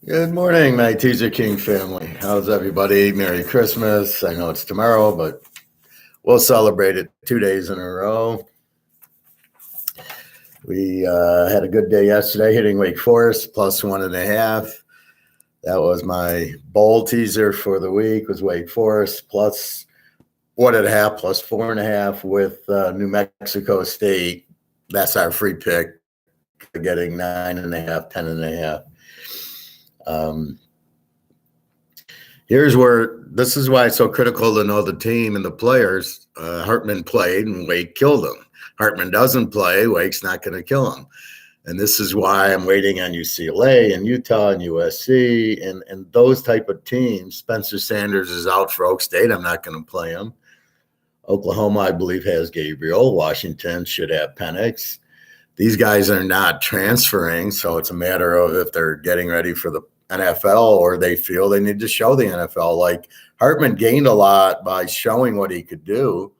Good morning, my Teaserking family. How's everybody? Merry Christmas. I know it's tomorrow, but we'll celebrate it 2 days in a row. We had a good day yesterday hitting Wake Forest plus 1.5. That was my bowl teaser for the week was Wake Forest plus 1.5 plus 4.5 with New Mexico State. That's our free pick, getting 9.5, 10.5. Here's where this is why it's so critical to know the team and the players. Hartman played and Wake killed him. Hartman doesn't play, Wake's not going to kill him. And this is why I'm waiting on UCLA and Utah and USC and those type of teams. Spencer Sanders is out for Oak State. I'm not going to play him. Oklahoma, I believe, has Gabriel. Washington should have Penix. These guys are not transferring, so it's a matter of if they're getting ready for the NFL or they feel they need to show the NFL. Like Hartman gained a lot by showing what he could do,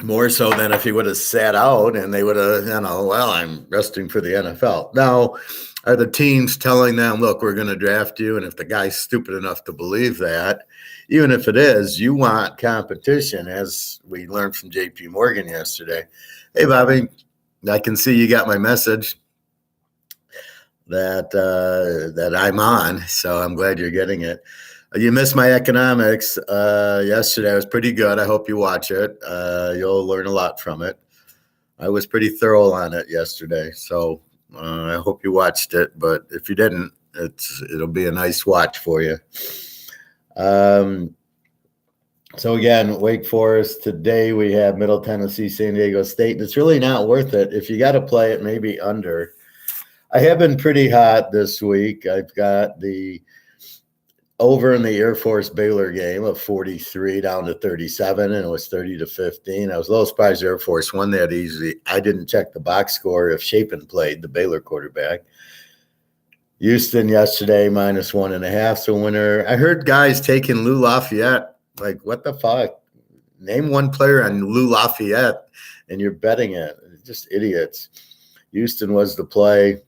more so than if he would have sat out and they would have, well, I'm resting for the NFL. Now, are the teams telling them, look, we're going to draft you? And if the guy's stupid enough to believe that, even if it is, you want competition, as we learned from JP Morgan yesterday. Hey, Bobby, I can see you got my message that I'm on, so I'm glad you're getting it. You missed my economics yesterday. It was pretty good. I hope you watch it. You'll learn a lot from it. I was pretty thorough on it yesterday, so I hope you watched it. But if you didn't, it'll be a nice watch for you. So again, Wake Forest today. We have Middle Tennessee, San Diego State, and it's really not worth it. If you got to play it, maybe under. I have been pretty hot this week. I've got the over in the Air Force Baylor game of 43 down to 37, and it was 30-15. I was a little surprised Air Force won that easy. I didn't check the box score if Chapin played, the Baylor quarterback. Houston yesterday, minus 1.5, so winner. I heard guys taking Lou Lafayette. Like, what the fuck? Name one player on Lou Lafayette, and you're betting it. Just idiots. Houston was the play.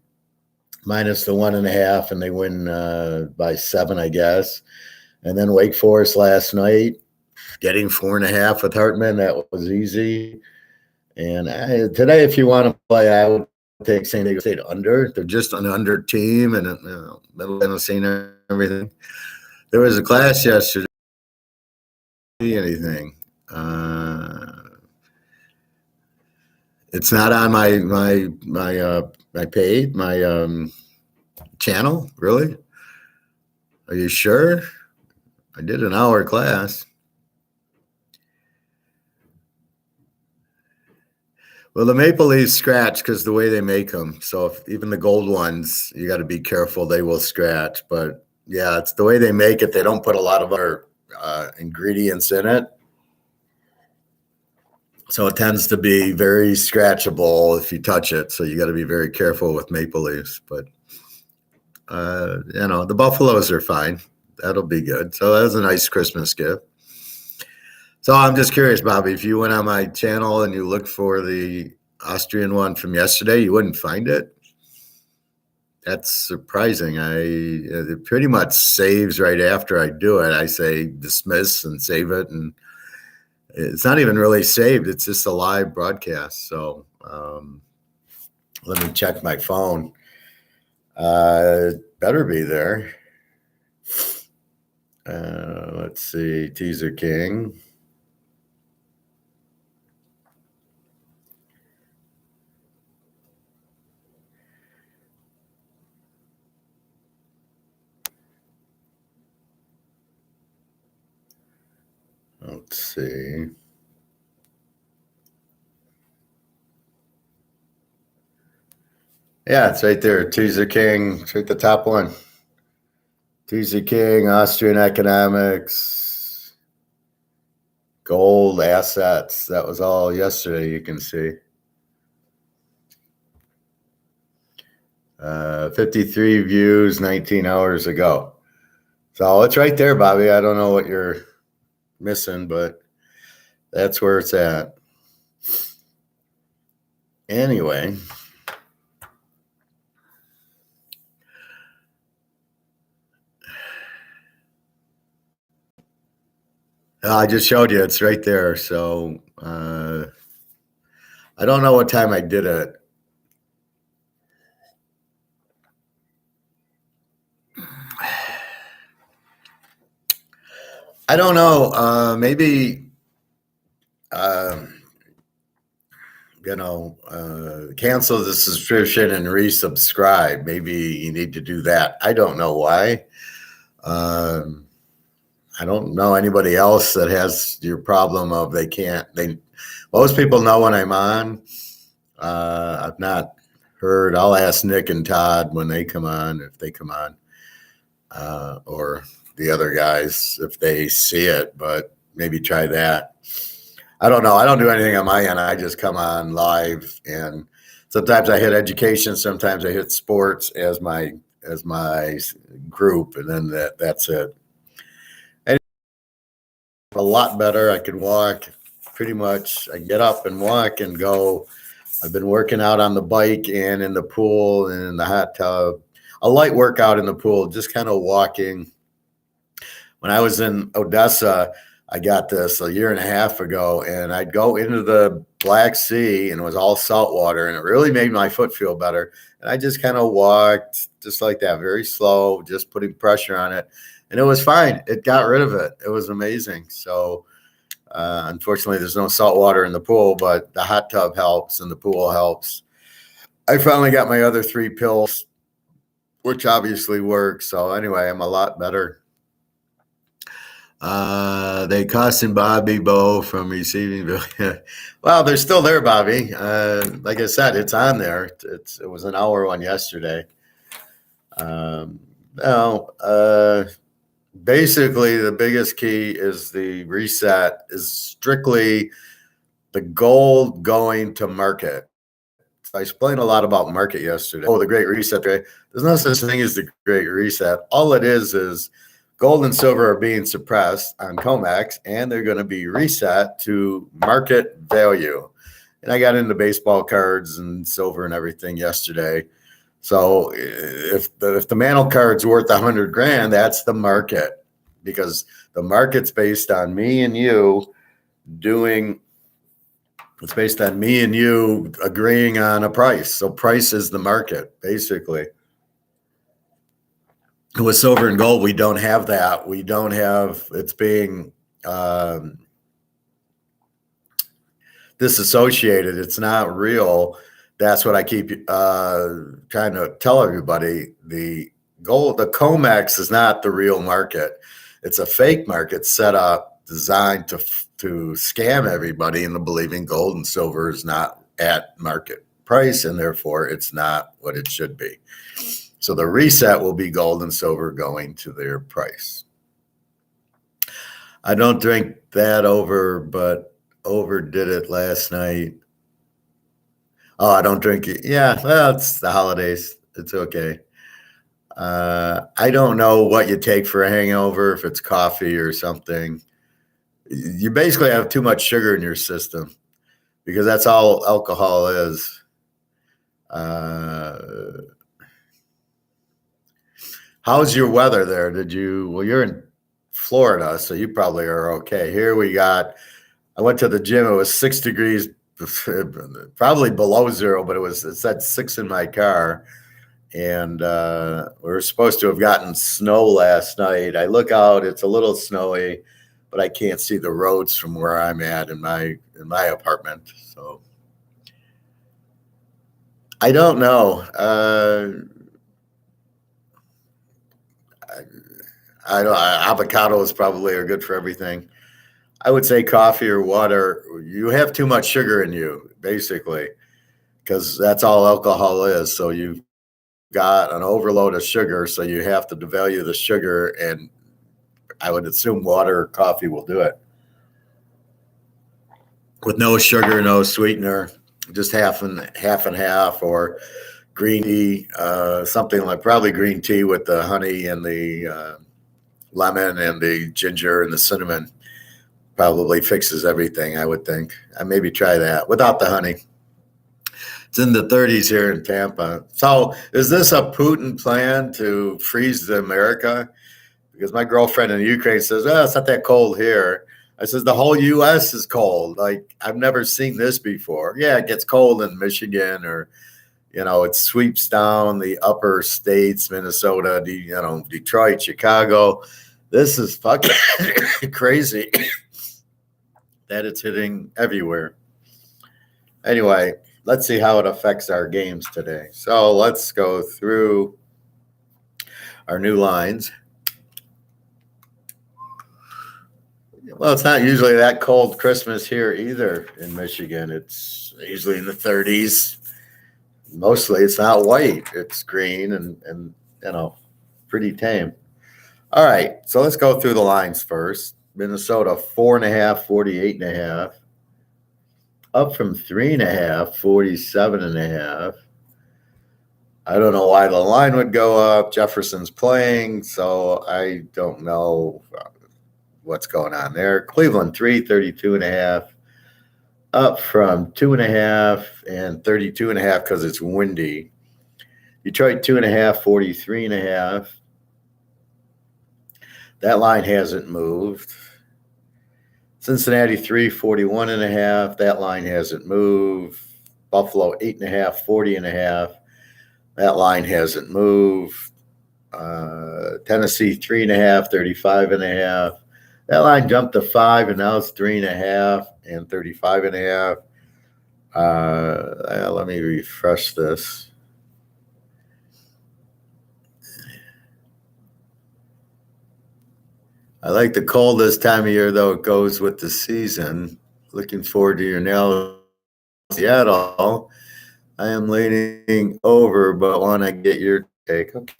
Minus the 1.5, and they win by 7, I guess. And then Wake Forest last night, getting 4.5 with Hartman. That was easy. And today, if you want to play, I would take San Diego State under. They're just an under team and Middle Tennessee and everything. There was a class yesterday. Anything. It's not on my page, my channel, really? Are you sure? I did an hour class. Well, the Maple Leafs scratch because the way they make them. So if even the gold ones, you got to be careful. They will scratch. But, yeah, it's the way they make it. They don't put a lot of other ingredients in it. So it tends to be very scratchable if you touch it. So you got to be very careful with Maple Leafs. But, the Buffaloes are fine. That'll be good. So that was a nice Christmas gift. So I'm just curious, Bobby, if you went on my channel and you looked for the Austrian one from yesterday, you wouldn't find it? That's surprising. It pretty much saves right after I do it. I say dismiss and save it, and it's not even really saved. It's just a live broadcast. So let me check my phone. Better be there. Let's see, Teaserking. Let's see. Yeah, it's right there. Teaserking. It's right the top one. Teaserking, Austrian economics, gold assets. That was all yesterday, you can see. 53 views 19 hours ago. So it's right there, Bobby. I don't know what you're missing, but that's where it's at. Anyway, I just showed you. It's right there. So I don't know what time I did it. I don't know. Maybe um, cancel the subscription and resubscribe. Maybe you need to do that. I don't know why. Um, I don't know anybody else that has your problem of they can't. They most people know when I'm on. I've not heard. I'll ask Nick and Todd when they come on, if they come on, or the other guys if they see it. But maybe try that. I don't know. I don't do anything on my end. I just come on live, and sometimes I hit education, sometimes I hit sports as my group, and then that's it. And a lot better. I can walk pretty much. I can get up and walk and go. I've been working out on the bike and in the pool and in the hot tub. A light workout in the pool, just kind of walking. When I was in Odessa, I got this a year and a half ago, and I'd go into the Black Sea, and it was all salt water, and it really made my foot feel better. And I just kind of walked just like that, very slow, just putting pressure on it, and it was fine. It got rid of it. It was amazing. So unfortunately, there's no salt water in the pool, but the hot tub helps and the pool helps. I finally got my other 3 pills, which obviously works. So anyway, I'm a lot better. They cautioned Bobby Bo from receiving. Well, they're still there, Bobby. Like I said, it's on there. It was an hour one yesterday. No, basically, the biggest key is the reset is strictly the gold going to market. So I explained a lot about market yesterday. Oh, the Great Reset, right? There's no such thing as the Great Reset. All it is gold and silver are being suppressed on COMEX, and they're going to be reset to market value. And I got into baseball cards and silver and everything yesterday. So if the Mantle card's worth 100 grand, that's the market, because the market's based on me and you doing. It's based on me and you agreeing on a price. So price is the market, basically. With silver and gold, we don't have that. We don't have, it's being disassociated. It's not real. That's what I keep trying to tell everybody. The gold, the COMEX is not the real market. It's a fake market set up, designed to scam everybody into believing gold and silver is not at market price, and therefore it's not what it should be. So the reset will be gold and silver going to their price. I don't drink that over, but overdid it last night. Oh, I don't drink it. Yeah, well, it's the holidays. It's okay. I don't know what you take for a hangover, if it's coffee or something. You basically have too much sugar in your system, because that's all alcohol is. How's your weather there? Well, you're in Florida, so you probably are okay. Here I went to the gym. It was 6 degrees, probably below zero, but it said 6 in my car. And we were supposed to have gotten snow last night. I look out, it's a little snowy, but I can't see the roads from where I'm at in my apartment. So I don't know. Avocados probably are good for everything. I would say coffee or water. You have too much sugar in you, basically, because that's all alcohol is. So you've got an overload of sugar, so you have to devalue the sugar, and I would assume water or coffee will do it. With no sugar, no sweetener, just half and half, or green tea, something like probably green tea with the honey and the lemon and the ginger and the cinnamon. Probably fixes everything, I would think. I maybe try that without the honey. It's in the 30s here in Tampa. So is this a Putin plan to freeze America? Because my girlfriend in Ukraine says, "Oh, it's not that cold here." I says the whole U.S. is cold. Like I've never seen this before. Yeah, it gets cold in Michigan, or it sweeps down the upper states, Minnesota, Detroit, Chicago. This is fucking crazy that it's hitting everywhere. Anyway, let's see how it affects our games today. So let's go through our new lines. Well, it's not usually that cold Christmas here either in Michigan. It's usually in the 30s. Mostly it's not white. It's green and pretty tame. All right, so let's go through the lines first. Minnesota 4.5, 48.5. Up from 3.5, 47.5. I don't know why the line would go up. Jefferson's playing, so I don't know what's going on there. Cleveland 3, 32.5. Up from 2.5 and 32.5 because it's windy. Detroit 2.5, 43.5. That line hasn't moved. Cincinnati 3, 41.5. That line hasn't moved. Buffalo 8.5, 40.5. That line hasn't moved. Tennessee 3.5, 35.5. That line jumped to 5, and now it's 3.5 and 35.5. Let me refresh this. I like the cold this time of year, though. It goes with the season. Looking forward to your nail. Seattle. I am leaning over, but want to get your take. Okay.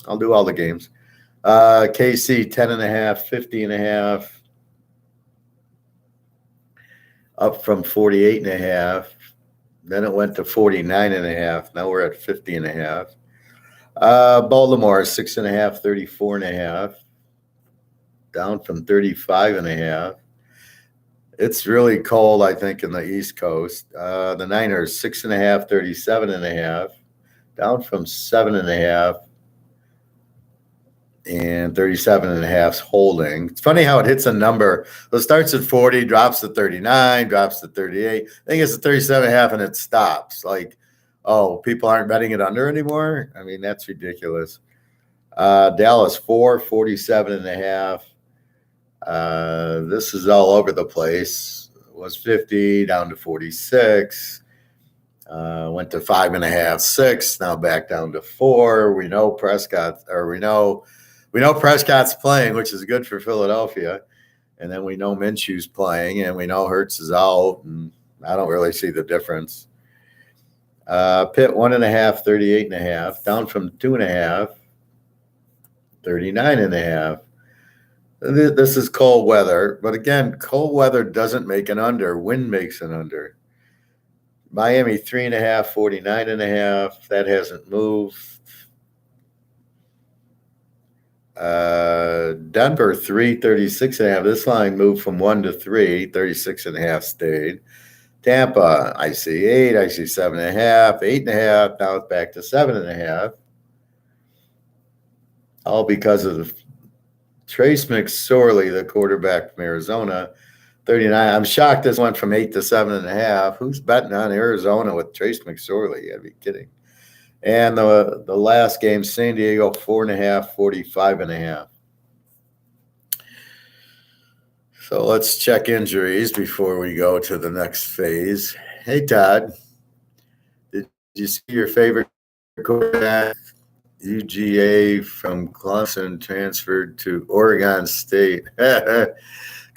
I'll do all the games. KC 10.5, 50.5. Up from 48.5. Then it went to 49.5. Now we're at 50.5. Baltimore 6.5, 34.5. Down from 35.5. It's really cold, I think, in the East Coast. The Niners 6.5, 37.5. Down from 7.5. And 37.5's holding. It's funny how it hits a number. So it starts at 40, drops to 39, drops to 38. I think it's at 37.5 and it stops. Like, oh, people aren't betting it under anymore? I mean, that's ridiculous. Dallas 4, 47.5. This is all over the place. It was 50, down to 46. Went to 5.5, 6. Now back down to 4. We know Prescott's playing, which is good for Philadelphia. And then we know Minshew's playing, and we know Hurts is out, and I don't really see the difference. Pitt 1.5, 38.5. Down from 2.5, 39.5. This is cold weather, but again, cold weather doesn't make an under. Wind makes an under. Miami 3.5, 49.5. That hasn't moved. Denver 3, 36.5. This line moved from 1 to 3. 36.5 stayed. Tampa, I see 8. I see 7.5, 8.5. Now it's back to 7.5. All because of Trace McSorley, the quarterback from Arizona, 39. I'm shocked this went from 8 to 7.5. Who's betting on Arizona with Trace McSorley? I'd be kidding. And the last game, San Diego 4.5, 45.5. So let's check injuries before we go to the next phase. Hey, Todd, did you see your favorite quarterback, UGA from Clemson, transferred to Oregon State? Good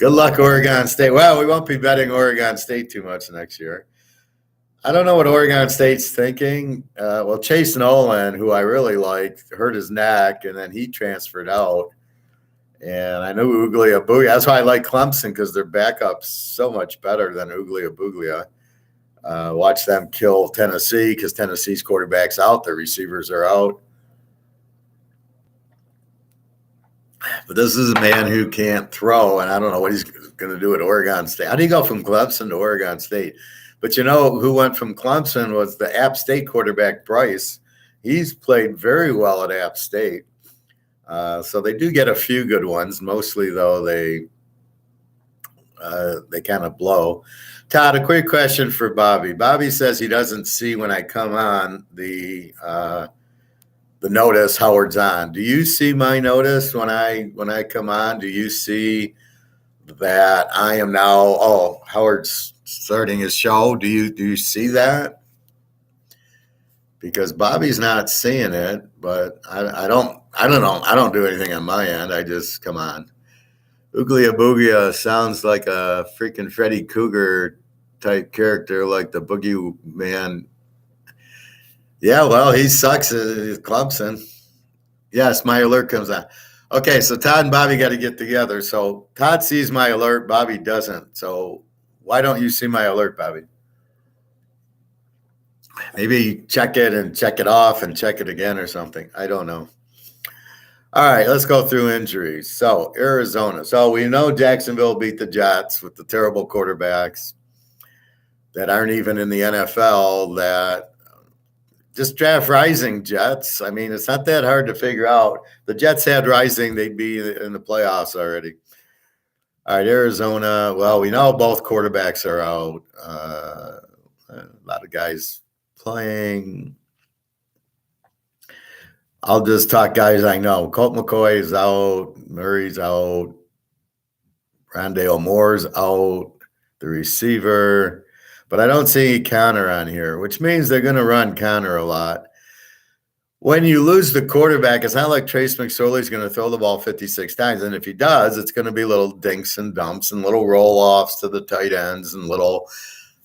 luck, Oregon State. Well, we won't be betting Oregon State too much next year. I don't know what Oregon State's thinking. Well, Chase Nolan, who I really liked, hurt his neck, and then he transferred out. And I know Uglia Buglia. That's why I like Clemson, because their backup's so much better than Uglia Buglia. Watch them kill Tennessee, because Tennessee's quarterback's out. Their receivers are out. But this is a man who can't throw, and I don't know what he's going to do at Oregon State. How do you go from Clemson to Oregon State? But you know who went from Clemson was the App State quarterback, Bryce. He's played very well at App State. So they do get a few good ones. Mostly, though, they they kind of blow. Todd, a quick question for Bobby. Bobby says he doesn't see when I come on the notice Howard's on. Do you see my notice when I come on? Do you see that I am now? Oh, Howard's starting his show. Do you see that? Because Bobby's not seeing it, but I don't know. I don't do anything on my end. I just come on. Ooglia Boogia sounds like a freaking Freddy Cougar type character, like the Boogie Man. Yeah, well, he sucks at Clemson. Yes, my alert comes on. Okay, so Todd and Bobby got to get together. So Todd sees my alert, Bobby doesn't. So why don't you see my alert, Bobby? Maybe check it and check it off and check it again or something. I don't know. All right, let's go through injuries. So Arizona. So we know Jacksonville beat the Jets with the terrible quarterbacks that aren't even in the NFL, that just draft Rising Jets. I mean, it's not that hard to figure out. The Jets had Rising, they'd be in the playoffs already. All right, Arizona. Well, we know both quarterbacks are out. A lot of guys playing. I'll just talk guys I know. Colt McCoy is out. Murray's out. Rondale Moore's out. The receiver. But I don't see Connor on here, which means they're going to run Connor a lot. When you lose the quarterback, it's not like Trace McSorley's going to throw the ball 56 times. And if he does, it's going to be little dinks and dumps and little roll-offs to the tight ends and little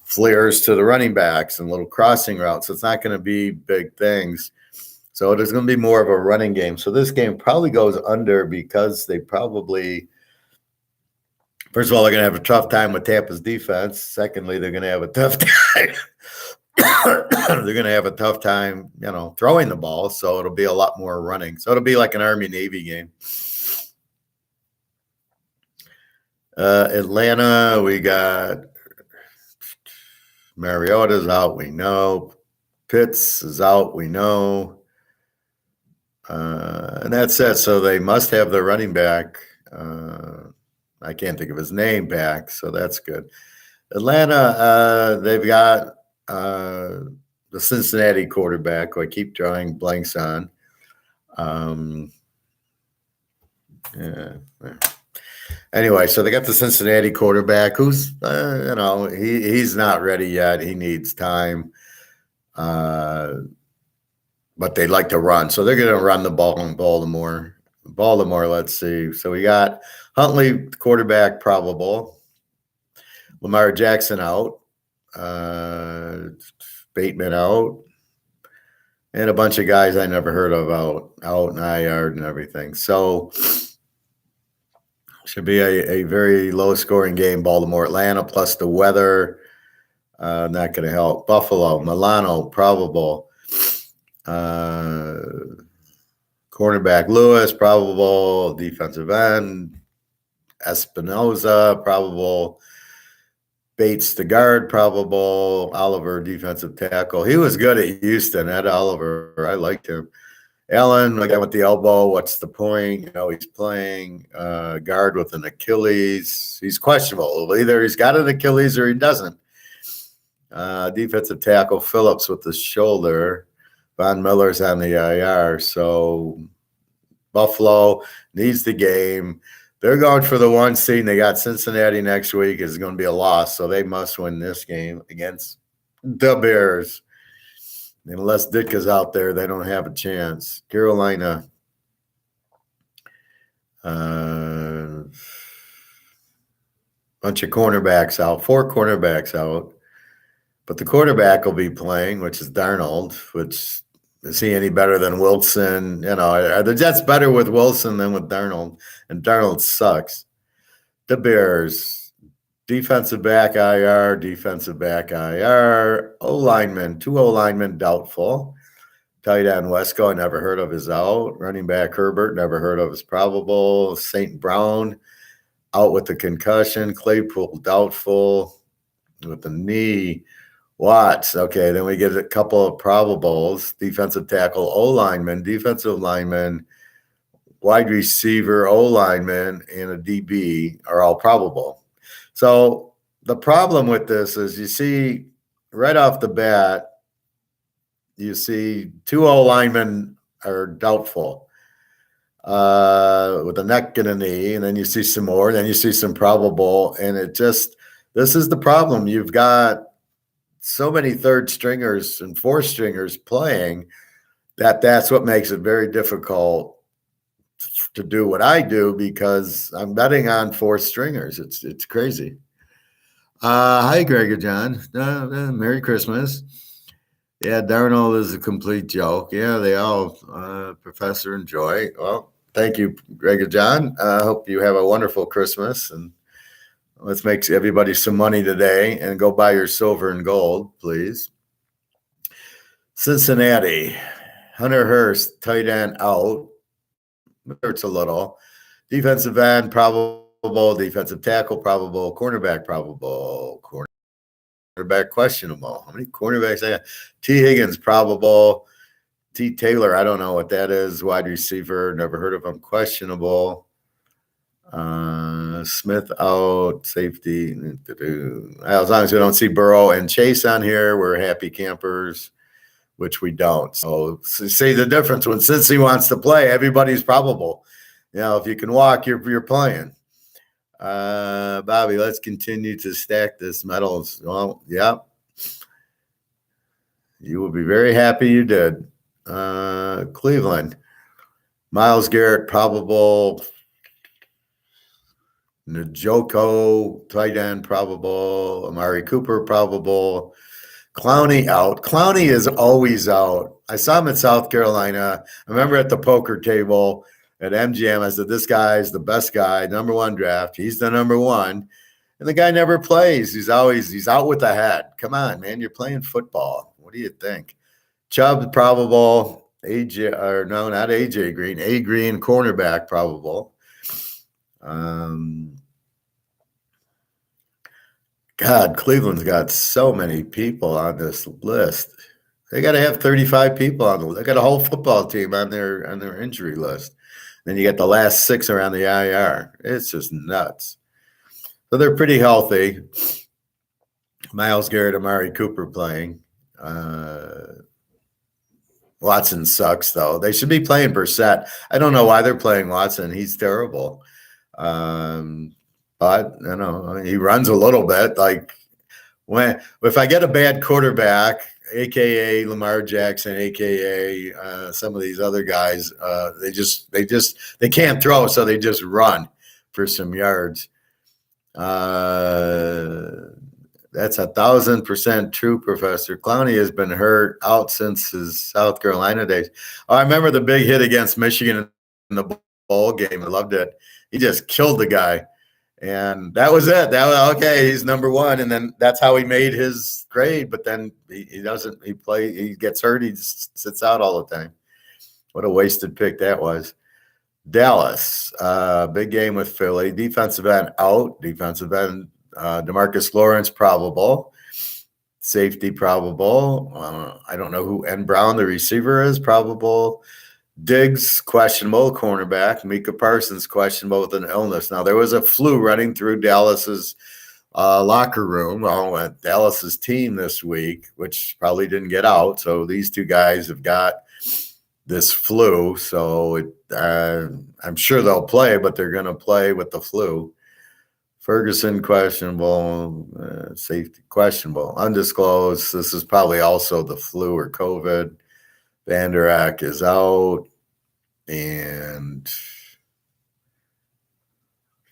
flares to the running backs and little crossing routes. It's not going to be big things. So there's going to be more of a running game. So this game probably goes under because they probably – first of all, they're going to have a tough time with Tampa's defense. Secondly, they're going to have a tough time. They're going to have a tough time, throwing the ball. So it'll be a lot more running. So it'll be like an Army-Navy game. Atlanta, we got Mariota's out, we know. Pitts is out, we know. And that's it. So they must have their running back. I can't think of his name back, so that's good. Atlanta, they've got the Cincinnati quarterback, who I keep drawing blanks on. Anyway, so they got the Cincinnati quarterback who's, he's not ready yet. He needs time. But they like to run. So they're going to run the ball in Baltimore. Let's see. So we got Huntley, quarterback, probable. Lamar Jackson out. Bateman out. And a bunch of guys I never heard of out in IR and everything. So should be a very low-scoring game, Baltimore. Atlanta plus the weather. Not going to help. Buffalo, Milano, probable. Cornerback Lewis, probable. Defensive end Espinoza, probable. Bates, the guard, probable. Oliver, defensive tackle. He was good at Houston. Ed Oliver, I liked him. Allen, the guy with the elbow, what's the point? He's playing guard with an Achilles. He's questionable. Either he's got an Achilles or he doesn't. Defensive tackle Phillips with the shoulder. Von Miller's on the IR. So Buffalo needs the game. They're going for the 1 seed. They got Cincinnati next week. It's going to be a loss, so they must win this game against the Bears. And unless Ditka's out there, they don't have a chance. Carolina. Bunch of cornerbacks out. 4 cornerbacks out. But the quarterback will be playing, which is Darnold, which is he any better than Wilson? Are the Jets better with Wilson than with Darnold? And Darnold sucks. The Bears, defensive back IR, O-lineman, 2 O-linemen doubtful. Tight end Wesco, I never heard of, is out. Running back Herbert, never heard of, is probable. St. Brown out with the concussion. Claypool doubtful with the knee. Watts. Okay, then we get a couple of probables. Defensive tackle, O-lineman, defensive lineman, wide receiver, O-lineman, and a DB are all probable. So the problem with this is you see right off the bat, you see two O-linemen are doubtful with a neck and a knee, and then you see some more, and then you see some probable, and this is the problem. You've got so many third stringers and fourth stringers playing that's what makes it very difficult to do what I do because I'm betting on fourth stringers. It's crazy. Hi, Greg and John. Merry Christmas. Yeah, Darnold is a complete joke. Yeah, they all, Professor and Joy. Well, thank you, Greg and John. I hope you have a wonderful Christmas, and let's make everybody some money today and go buy your silver and gold, please. Cincinnati, Hunter Hurst, tight end out. Hurts a little. Defensive end, probable. Defensive tackle, probable. Cornerback, probable. Cornerback, questionable. How many cornerbacks I got? T. Higgins, probable. T. Taylor, I don't know what that is. Wide receiver, never heard of him. Questionable. Smith out. Safety. As long as we don't see Burrow and Chase on here, we're happy campers, which we don't. So see the difference. When Cincy wants to play, everybody's probable. If you can walk, you're playing. Bobby, let's continue to stack this medals. Well, yeah. You will be very happy you did. Cleveland. Miles Garrett, probable. Njoku, tight end, probable. Amari Cooper, probable. Clowney out. Clowney is always out. I saw him in South Carolina. I remember at the poker table at MGM, I said, this guy is the best guy, number one draft. He's the number one. And the guy never plays. He's out with the head. Come on, man. You're playing football. What do you think? Chubb, probable. AJ, or no, not AJ Green. A Green, cornerback, probable. God, Cleveland's got so many people on this list. They got to have 35 people on the list. They got a whole football team on their injury list. Then you get the last 6 around the IR. It's just nuts. So they're pretty healthy. Myles Garrett, Amari Cooper playing. Watson sucks, though. They should be playing Brissett. I don't know why they're playing Watson. He's terrible. But he runs a little bit. Like if I get a bad quarterback, aka Lamar Jackson, aka some of these other guys, they can't throw, so they just run for some yards. That's 1,000% true, Professor. Clowney has been hurt out since his South Carolina days. Oh, I remember the big hit against Michigan in the bowl game. I loved it. He just killed the guy. And that was it. Okay, he's number one. And then that's how he made his grade. But then he gets hurt. He just sits out all the time. What a wasted pick that was. Dallas, big game with Philly. Defensive end out. Defensive end, DeMarcus Lawrence, probable. Safety, probable. I don't know who N. Brown, the receiver, is, probable. Diggs, questionable. Cornerback. Micah Parsons, questionable with an illness. Now, there was a flu running through Dallas's locker room, at Dallas's team this week, which probably didn't get out. So these two guys have got this flu. So I'm sure they'll play, but they're going to play with the flu. Ferguson, questionable. Safety, questionable. Undisclosed. This is probably also the flu or COVID. Vander Eck is out, and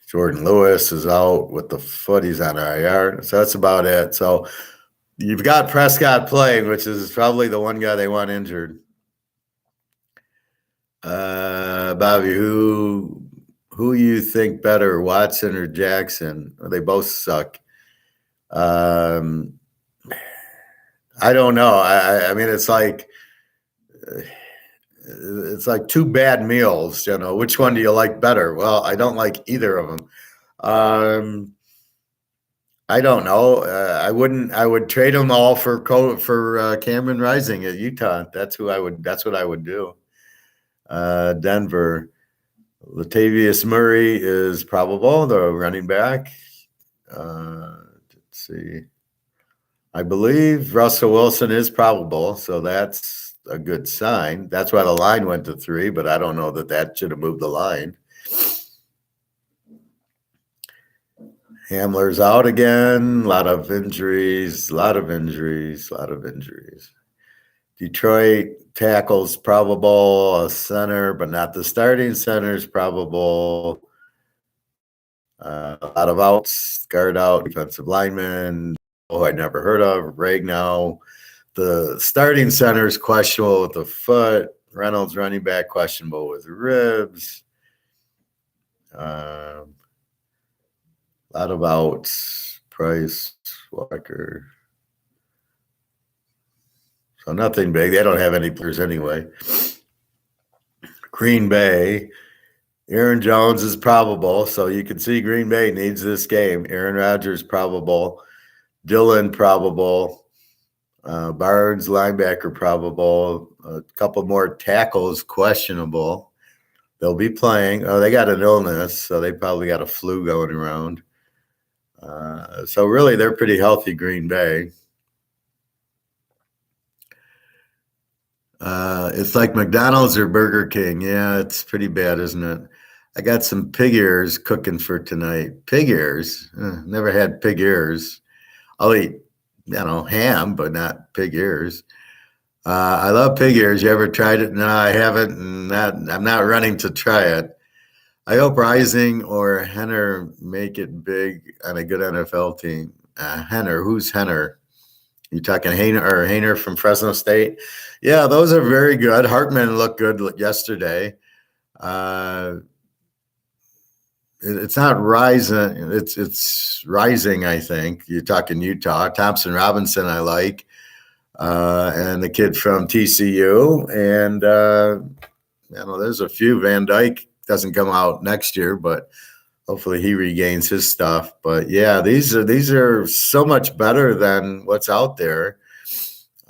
Jordan Lewis is out with the foot. He's on IR. So that's about it. So you've got Prescott playing, which is probably the one guy they want injured. Bobby, who you think better, Watson or Jackson? They both suck. I don't know. I mean, it's like two bad meals, which one do you like better? Well, I don't like either of them. I don't know. I would trade them all for Cameron Rising at Utah. That's what I would do. Denver, Latavius Murray is probable, the running back. Let's see. I believe Russell Wilson is probable, so that's a good sign. That's why the line went to 3, but I don't know that should have moved the line. Hamler's out again. A lot of injuries. Detroit tackles probable. A center, but not the starting center is probable. A lot of outs. Guard out. Defensive lineman. I never heard of. Ragnow. The starting center is questionable with the foot. Reynolds, running back, questionable with ribs. A lot of outs. Price, Walker. So nothing big. They don't have any players anyway. Green Bay. Aaron Jones is probable. So you can see Green Bay needs this game. Aaron Rodgers probable. Dillon probable. Barnes, linebacker probable. A couple more tackles questionable. They'll be playing. Oh, they got an illness, so they probably got a flu going around. So really, they're pretty healthy, Green Bay. It's like McDonald's or Burger King. Yeah, it's pretty bad, isn't it? I got some pig ears cooking for tonight. Pig ears? Never had pig ears. I'll eat, ham, but not pig ears. I love pig ears. You ever tried it? No, I haven't. I'm not running to try it. I hope Rising or Henner make it big on a good NFL team. Henner, who's Henner? You talking Hainer from Fresno State? Yeah, those are very good. Hartman looked good yesterday. It's not rising. It's rising, I think. You're talking Utah. Thompson Robinson, I like. And the kid from TCU. And, there's a few. Van Dyke doesn't come out next year, but hopefully he regains his stuff. But, yeah, these are so much better than what's out there.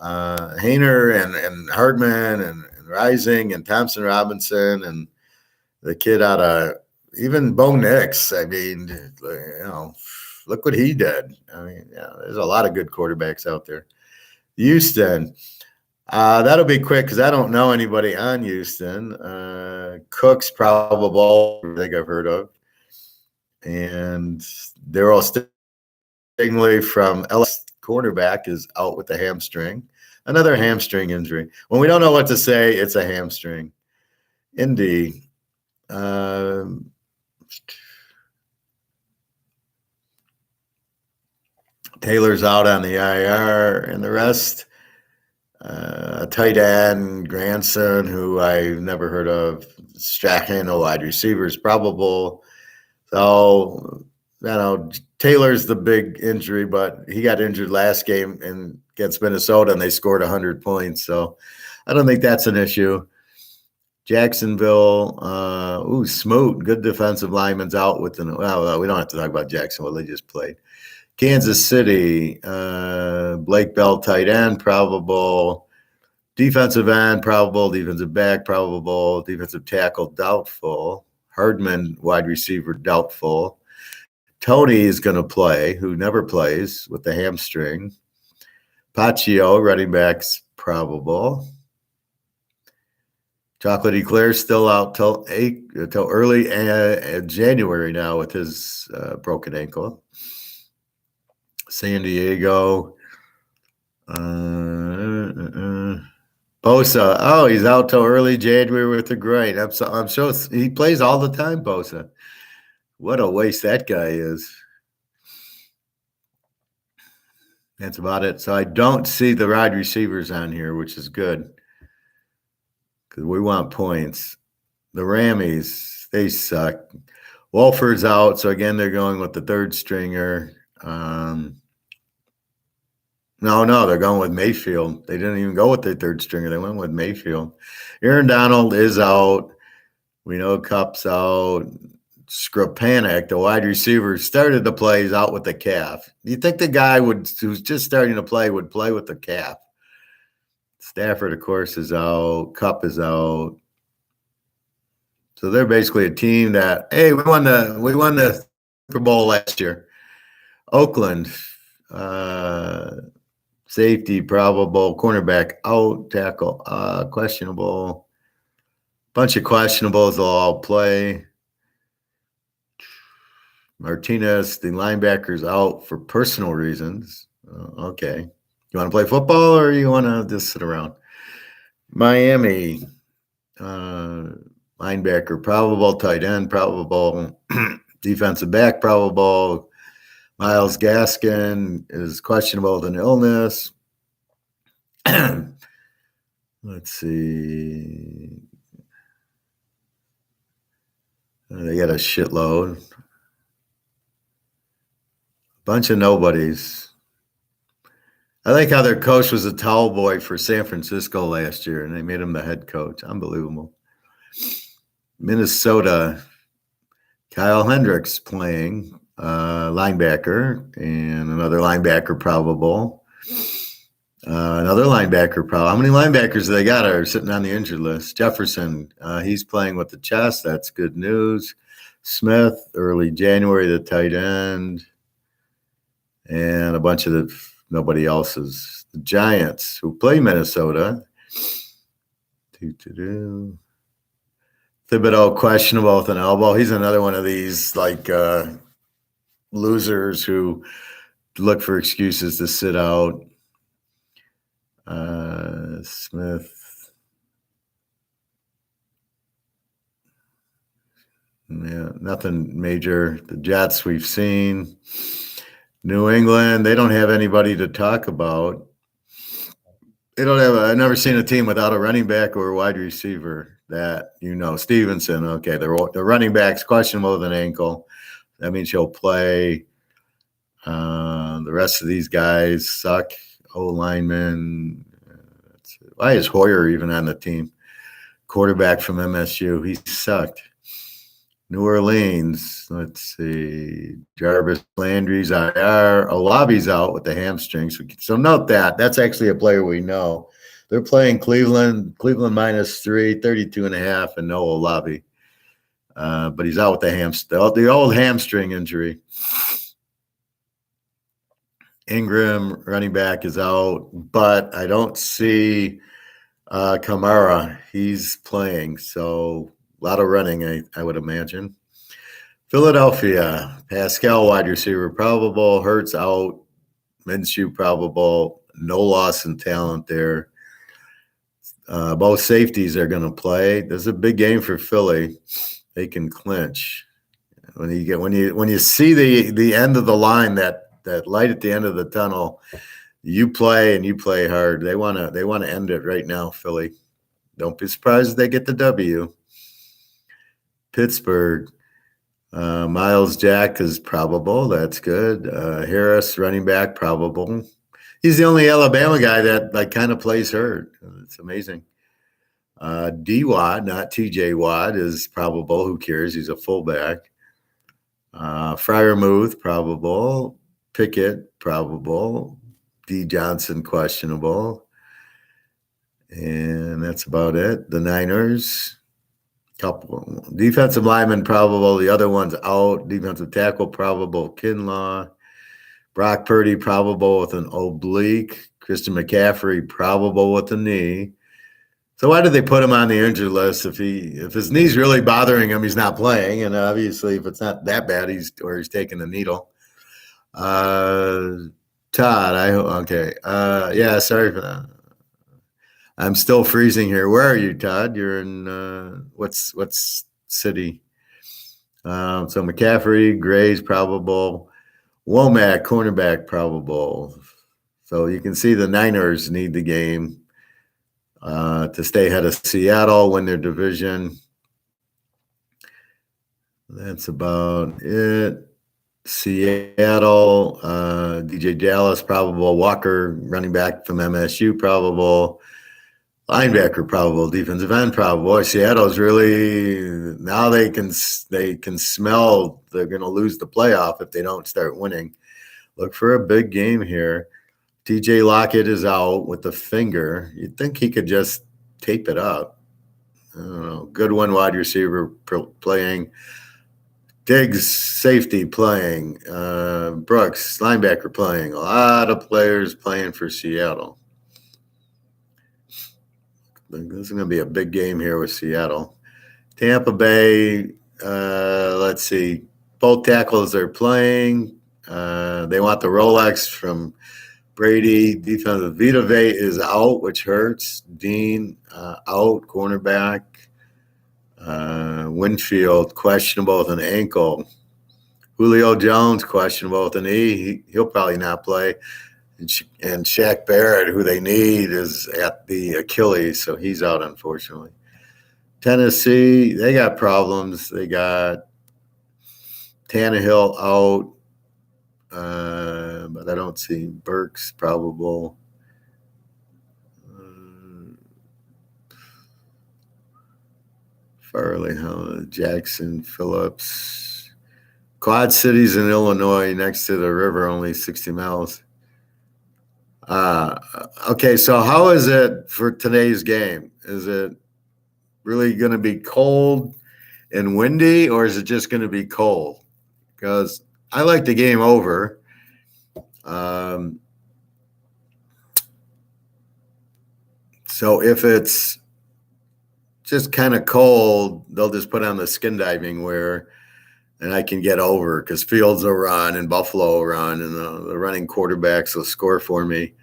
Hainer and Hartman and Rising and Thompson Robinson and the kid out of even Bo Nix. I mean, look what he did. I mean, there's a lot of good quarterbacks out there. Houston, that'll be quick because I don't know anybody on Houston. Cook's probable, I think I've heard of. And Daryl Stingley from LS cornerback is out with the hamstring. Another hamstring injury. When we don't know what to say, it's a hamstring. Indy. Taylor's out on the IR, and the rest, tight end, Granson, who I've never heard of, Strachan, a wide receiver, is probable. So, Taylor's the big injury, but he got injured last game against Minnesota, and they scored 100 points. So I don't think that's an issue. Jacksonville, Smoot, good defensive lineman's out with we don't have to talk about Jacksonville. They just played. Kansas City, Blake Bell, tight end, probable. Defensive end, probable. Defensive back, probable. Defensive tackle, doubtful. Hardman, wide receiver, doubtful. Tony is going to play, who never plays with the hamstring. Paccio, running back's probable. Chocolate Eclair still out till early January now with his broken ankle. San Diego. Bosa. Oh, he's out till early January with the groin. I'm sure he plays all the time, Bosa. What a waste that guy is. That's about it. So I don't see the wide receivers on here, which is good because we want points. The Rammies, they suck. Wolford's out, so again, they're going with the third stringer. No, they're going with Mayfield. They didn't even go with their third stringer. They went with Mayfield. Aaron Donald is out. We know Kupp's out. Skripanic, the wide receiver, started to play. He's out with the calf. Do you think the guy who's just starting to play would play with the calf? Stafford, of course, is out. Kupp is out. So they're basically a team that, hey, we won the Super Bowl last year. Oakland, safety probable, cornerback out, tackle questionable. Bunch of questionables will all play. Martinez, the linebacker's out for personal reasons. Okay. You want to play football or you want to just sit around? Miami, linebacker probable, tight end probable, defensive back probable. Miles Gaskin is questionable with an illness. Let's see. They got a shitload. Bunch of nobodies. I like how their coach was a towel boy for San Francisco last year, and they made him the head coach. Unbelievable. Minnesota, Kyle Hendricks playing linebacker, and another linebacker probable. Another linebacker probable. How many linebackers they got are sitting on the injured list? Jefferson, he's playing with the chest. That's good news. Smith, early January, the tight end. And a bunch of nobody else's. The Giants, who play Minnesota. Thibodeau, questionable with an elbow. He's another one of these losers who look for excuses to sit out. Smith. Yeah, nothing major. The Jets we've seen. New England, they don't have anybody to talk about. They don't have. I've never seen a team without a running back or a wide receiver. That Stevenson. Okay, the running back's questionable with an ankle. That means he'll play. The rest of these guys suck. O-lineman. Why is Hoyer even on the team? Quarterback from MSU. He sucked. New Orleans, let's see. Jarvis Landry's IR. Olavi's out with the hamstrings. So note that. That's actually a player we know. They're playing Cleveland. Cleveland -3, 32.5, and no Olavi. But he's out with the old hamstring injury. Ingram, running back, is out, but I don't see Kamara. He's playing, so a lot of running, I would imagine. Philadelphia, Pascal, wide receiver, probable. Hurts out. Minshew, probable. No loss in talent there. Both safeties are going to play. There's a big game for Philly. They can clinch. When you see the end of the line, that light at the end of the tunnel, you play and you play hard. They want to end it right now, Philly. Don't be surprised if they get the W. Pittsburgh, Miles Jack is probable. That's good. Harris, running back, probable. He's the only Alabama guy that kind of plays hurt. It's amazing. D-Wad, not TJ Watt, is probable. Who cares? He's a fullback. Freiermuth, probable. Pickett, probable. D. Johnson, questionable. And that's about it. The Niners, couple. Defensive lineman, probable. The other one's out. Defensive tackle, probable. Kinlaw. Brock Purdy, probable with an oblique. Christian McCaffrey, probable with a knee. So why did they put him on the injured list? If his knee's really bothering him, he's not playing. And obviously, if it's not that bad, he's taking a needle. Todd, okay. Yeah, sorry for that. I'm still freezing here. Where are you, Todd? You're in what's city? So McCaffrey, Gray's probable. Womack, cornerback, probable. So you can see the Niners need the game to stay ahead of Seattle, win their division. That's about it. Seattle, DJ Dallas, probable. Walker, running back from MSU, probable. Linebacker, probable. Defensive end, probable. Boy, Seattle's really now they can smell they're going to lose the playoff if they don't start winning. Look for a big game here. TJ Lockett is out with the finger. You'd think he could just tape it up. I don't know. Good one, wide receiver playing. Diggs, safety playing. Brooks, linebacker playing. A lot of players playing for Seattle. This is going to be a big game here with Seattle. Tampa Bay, let's see. Both tackles are playing. They want the Rolex from Brady. Defensive Vita Vea is out, which hurts. Dean out, cornerback. Winfield questionable with an ankle. Julio Jones questionable with a knee. He'll probably not play. And Shaq Barrett, who they need, is at the Achilles, so he's out, unfortunately. Tennessee, they got problems. They got Tannehill out, but I don't see Burks probable. Farley, Jackson, Phillips. Quad Cities in Illinois, next to the river, only 60 miles. Okay, so how is it for today's game? Is it really going to be cold and windy, or is it just going to be cold? Because I like the game over. So if it's just kind of cold, they'll just put on the skin diving wear, and I can get over because Fields will run and Buffalo will run, and the running quarterbacks will score for me.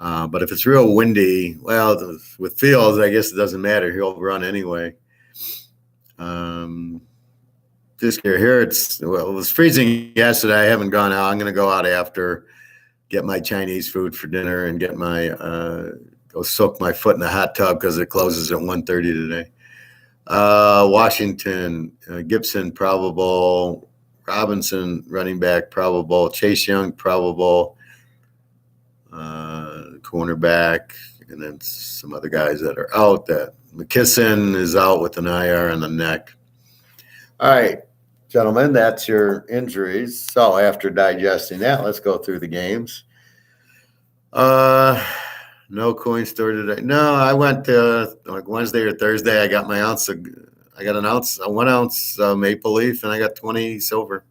But if it's real windy, well, with Fields, I guess it doesn't matter. He'll run anyway. This year here, it was freezing yesterday. I haven't gone out. I'm going to go out after, get my Chinese food for dinner, and get my go soak my foot in the hot tub because it closes at 1:30 today. Washington, Gibson probable, Robinson running back probable, Chase Young probable, cornerback, and then some other guys that are out. That McKisson is out with an IR on the neck. All right, gentlemen, that's your injuries. So after digesting that, let's go through the games. No coin store today. No, I went to like Wednesday or Thursday. I got my ounce. I got a 1 ounce maple leaf, and I got 20 silver.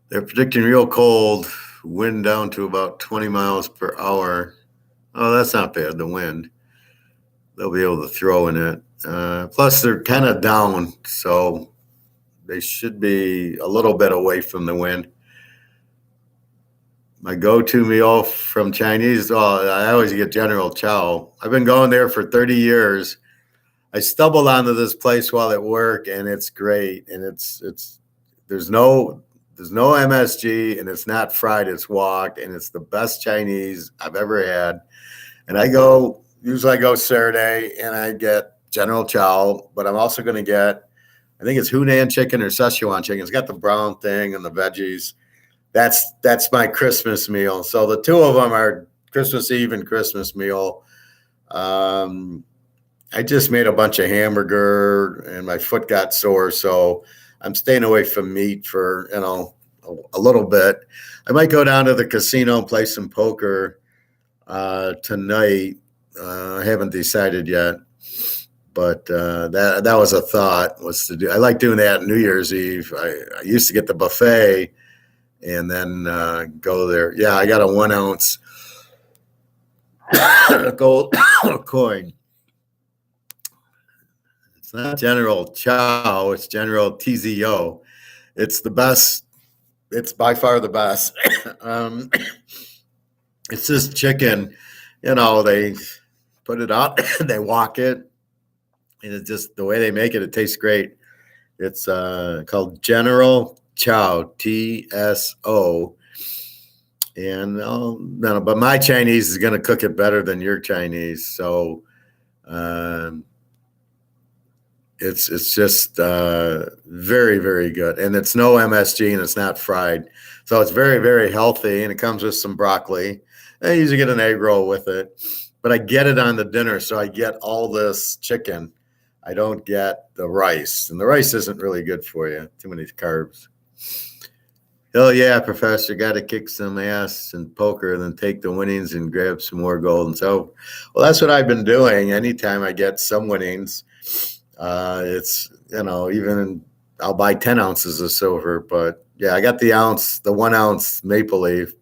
They're predicting real cold, wind down to about 20 miles per hour. Oh, that's not bad, the wind. They'll be able to throw in it. Plus, they're kind of down, so they should be a little bit away from the wind. My go-to meal from Chinese, I always get General Chow. I've been going there for 30 years. I stumbled onto this place while at work, and it's great. And there's no MSG, and it's not fried, it's wok, and it's the best Chinese I've ever had. And usually I go Saturday, and I get General Chow, but I'm also going to get, I think it's Hunan chicken or Szechuan chicken. It's got the brown thing and the veggies. That's my Christmas meal. So the two of them are Christmas Eve and Christmas meal. I just made a bunch of hamburger, and my foot got sore, so I'm staying away from meat for a little bit. I might go down to the casino and play some poker tonight. I haven't decided yet, but that was a thought, was to do. I like doing that New Year's Eve. I used to get the buffet and then go there. Yeah, I got a 1 ounce gold coin. It's not General Chow, it's General TZO. It's the best. It's by far the best. It's this chicken, they put it out, they wok it, and it's just the way they make it, it tastes great. It's called General Chow, TSO. And no, but my Chinese is going to cook it better than your Chinese. So it's just very, very good. And it's no MSG, and it's not fried. So it's very, very healthy, and it comes with some broccoli. I usually get an egg roll with it, but I get it on the dinner, so I get all this chicken. I don't get the rice, and the rice isn't really good for you. Too many carbs. Hell yeah, Professor, got to kick some ass in poker and then take the winnings and grab some more gold and silver. Well, that's what I've been doing. Anytime I get some winnings, it's even I'll buy 10 ounces of silver. But yeah, I got the 1 ounce maple leaf.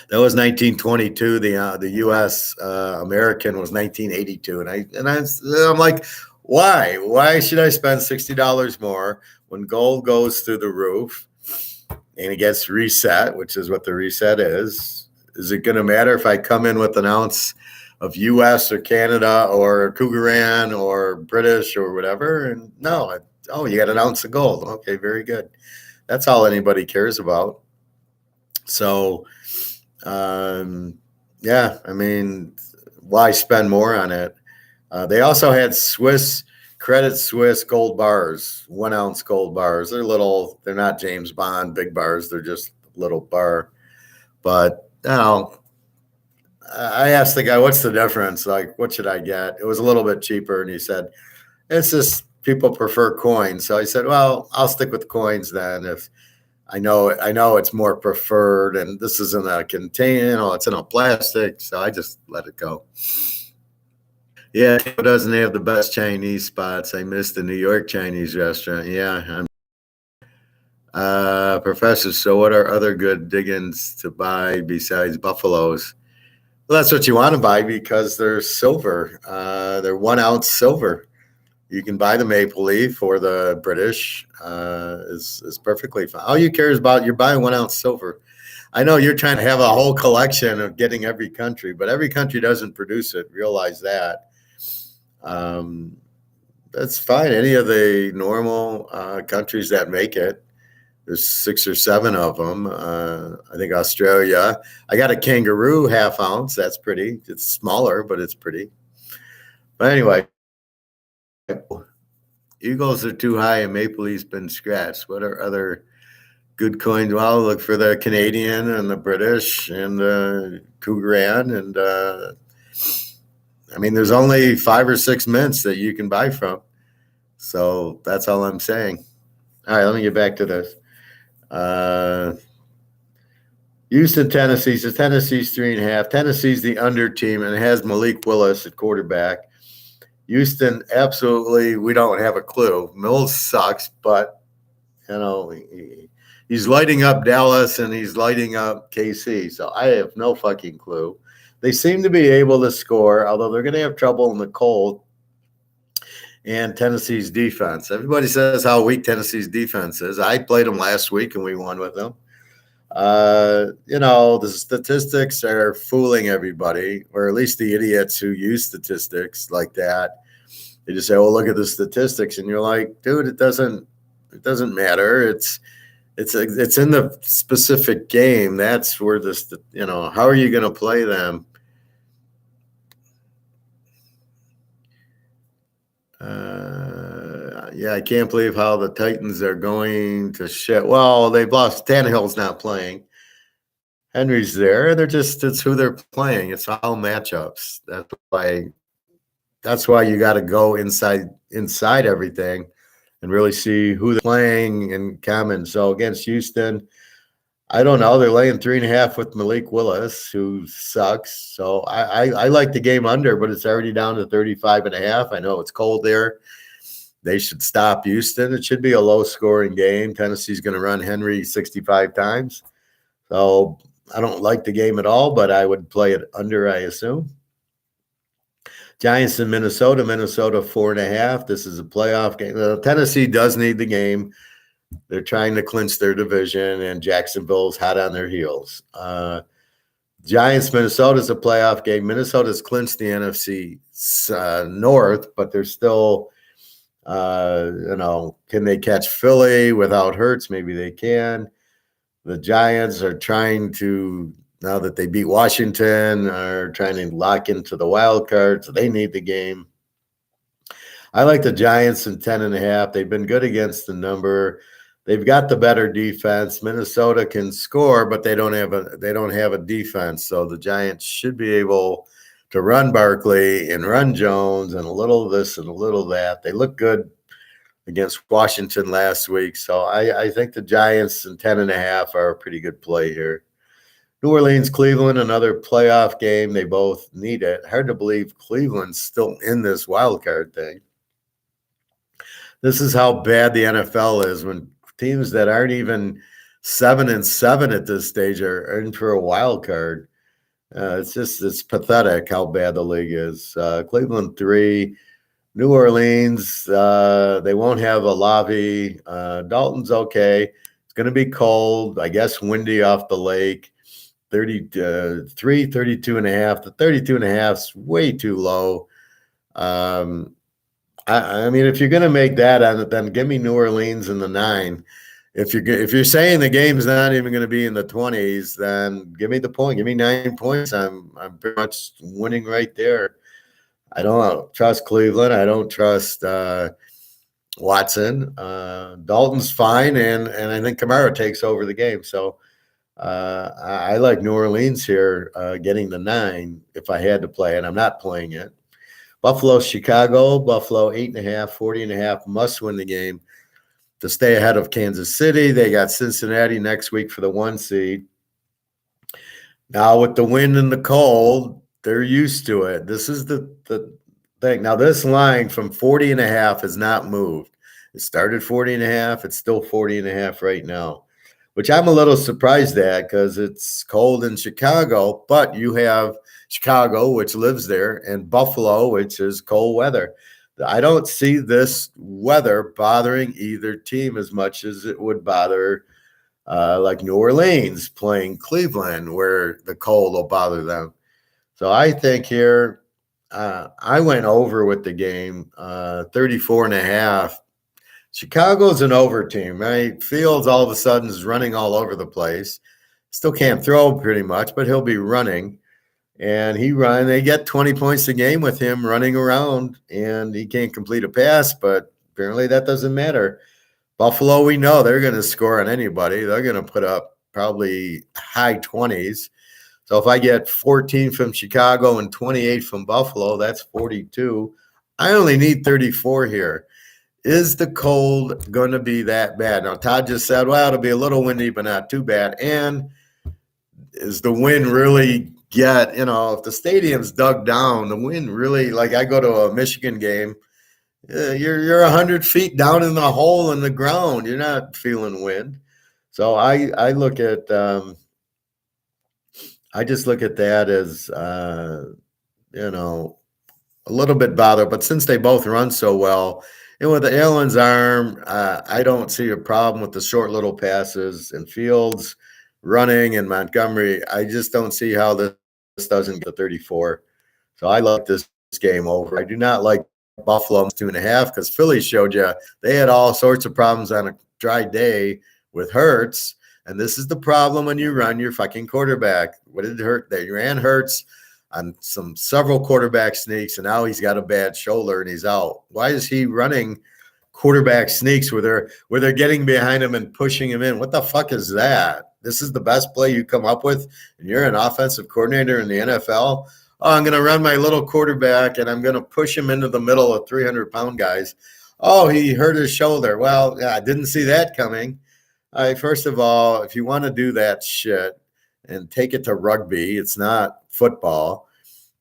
That was 1922. The U.S. American was 1982, I'm like, why should I spend $60 more when gold goes through the roof and it gets reset, which is what the reset is? Is it going to matter if I come in with an ounce of U.S. or Canada or Cougaran or British or whatever? And no, oh, you got an ounce of gold. Okay, very good. That's all anybody cares about. So um, yeah, I mean, why spend more on it? They also had Credit Suisse gold bars, 1 ounce gold bars. They're little, they're not James Bond big bars. They're just little bar. But, I asked the guy, what's the difference? Like, what should I get? It was a little bit cheaper. And he said, it's just people prefer coins. So I said, well, I'll stick with coins then. If I know it's more preferred, and this is in a container, it's in a plastic, so I just let it go. Yeah, it doesn't have the best Chinese spots. I miss the New York Chinese restaurant. Yeah, Professor. So, what are other good diggins to buy besides buffaloes? Well, that's what you want to buy because they're silver. They're 1 ounce silver. You can buy the maple leaf or the British. Is perfectly fine. All you care is about you're buying 1 ounce silver. I know you're trying to have a whole collection of getting every country, but every country doesn't produce it. Realize that. Um, that's fine. Any of the normal countries that make it, there's 6 or 7 of them. I think Australia. I got a kangaroo 1/2 ounce. That's pretty. It's smaller, but it's pretty. But anyway, Eagles are too high and Maple Leaf's been scratched. What are other good coins? Well, look for the Canadian and the British and the Cougaran. And I mean, there's only 5 or 6 mints that you can buy from. So that's all I'm saying. All right, let me get back to this. Uh, Houston, Tennessee says Tennessee's 3.5. Tennessee's the under team and it has Malik Willis at quarterback. Houston, absolutely, we don't have a clue. Mills sucks, but he's lighting up Dallas and he's lighting up KC. So I have no fucking clue. They seem to be able to score, although they're going to have trouble in the cold. And Tennessee's defense. Everybody says how weak Tennessee's defense is. I played them last week and we won with them. The statistics are fooling everybody, or at least the idiots who use statistics like that. They just say, "Oh, look at the statistics," and you're like, "Dude, it doesn't matter. It's in the specific game. That's where how are you going to play them?" Yeah, I can't believe how the Titans are going to shit. Well, they've lost. Tannehill's not playing. Henry's there. It's who they're playing. It's all matchups. That's why you got to go inside everything and really see who they're playing in common. So against Houston, I don't know. They're laying 3.5 with Malik Willis, who sucks. So I like the game under, but it's already down to 35.5. I know it's cold there. They should stop Houston. It should be a low scoring game. Tennessee's going to run Henry 65 times. So I don't like the game at all, but I would play it under, I assume. Giants in Minnesota. Minnesota 4.5. This is a playoff game. Tennessee does need the game. They're trying to clinch their division, and Jacksonville's hot on their heels. Giants, Minnesota's a playoff game. Minnesota's clinched the NFC North, but they're still, can they catch Philly without Hurts? Maybe they can. The Giants are trying to, now that they beat Washington, are trying to lock into the wild card, so they need the game. I like the Giants in 10.5. They've been good against the number. They've got the better defense. Minnesota can score, but they don't have a defense. So the Giants should be able to run Barkley and run Jones and a little of this and a little of that. They look good against Washington last week. So I think the Giants in 10.5 are a pretty good play here. New Orleans, Cleveland, another playoff game. They both need it. Hard to believe Cleveland's still in this wild card thing. This is how bad the NFL is when teams that aren't even 7-7 at this stage are in for a wild card. It's pathetic how bad the league is. Cleveland 3, New Orleans. They won't have a Lavi. Dalton's okay. It's going to be cold. I guess windy off the lake. 33, 32 and a half. The 32 and a half is way too low. I mean, if you're going to make that on it, then give me New Orleans in the 9. If you're saying the game's not even going to be in the 20s, then give me the point. Give me 9 points. I'm pretty much winning right there. I don't trust Cleveland. I don't trust Watson. Dalton's fine, and I think Kamara takes over the game. So I like New Orleans here, getting the 9 if I had to play it. I'm not playing it. Buffalo, Chicago. Buffalo 8.5, 40.5 must win the game to stay ahead of Kansas City. They got Cincinnati next week for the 1 seed. Now with the wind and the cold, they're used to it. This is the thing. Now this line from 40.5 has not moved. It started 40.5. It's still 40.5 right now, which I'm a little surprised at because it's cold in Chicago, but you have Chicago, which lives there, and Buffalo, which is cold weather. I don't see this weather bothering either team as much as it would bother like New Orleans playing Cleveland, where the cold will bother them. So I think here I went over with the game, 34.5. Chicago's an over team, right? Fields all of a sudden is running all over the place. Still can't throw pretty much, but he'll be running. And they get 20 points a game with him running around, and he can't complete a pass, but apparently that doesn't matter. Buffalo, we know they're going to score on anybody. They're going to put up probably high 20s. So if I get 14 from Chicago and 28 from Buffalo, that's 42. I only need 34 here. Is the cold going to be that bad? Now, Todd just said, well, it'll be a little windy, but not too bad. And is the wind really if the stadium's dug down, the wind really, like I go to a Michigan game, you're 100 feet down in the hole in the ground. You're not feeling wind. So I look at I just look at that as a little bit bothered. But since they both run so well, and with Allen's arm, I don't see a problem with the short little passes and Fields running and Montgomery. I just don't see how this doesn't get 34. So I like this game over. I do not like Buffalo 2.5 because Philly showed you they had all sorts of problems on a dry day with Hurts. And this is the problem when you run your fucking quarterback. What did Hurt? They ran Hurts on several quarterback sneaks, and now he's got a bad shoulder and he's out. Why is he running quarterback sneaks where they're getting behind him and pushing him in? What the fuck is that? This is the best play you come up with, and you're an offensive coordinator in the NFL? Oh, I'm going to run my little quarterback, and I'm going to push him into the middle of 300-pound guys. Oh, he hurt his shoulder. Well, I didn't see that coming. First of all, if you want to do that shit and take it to rugby, it's not football.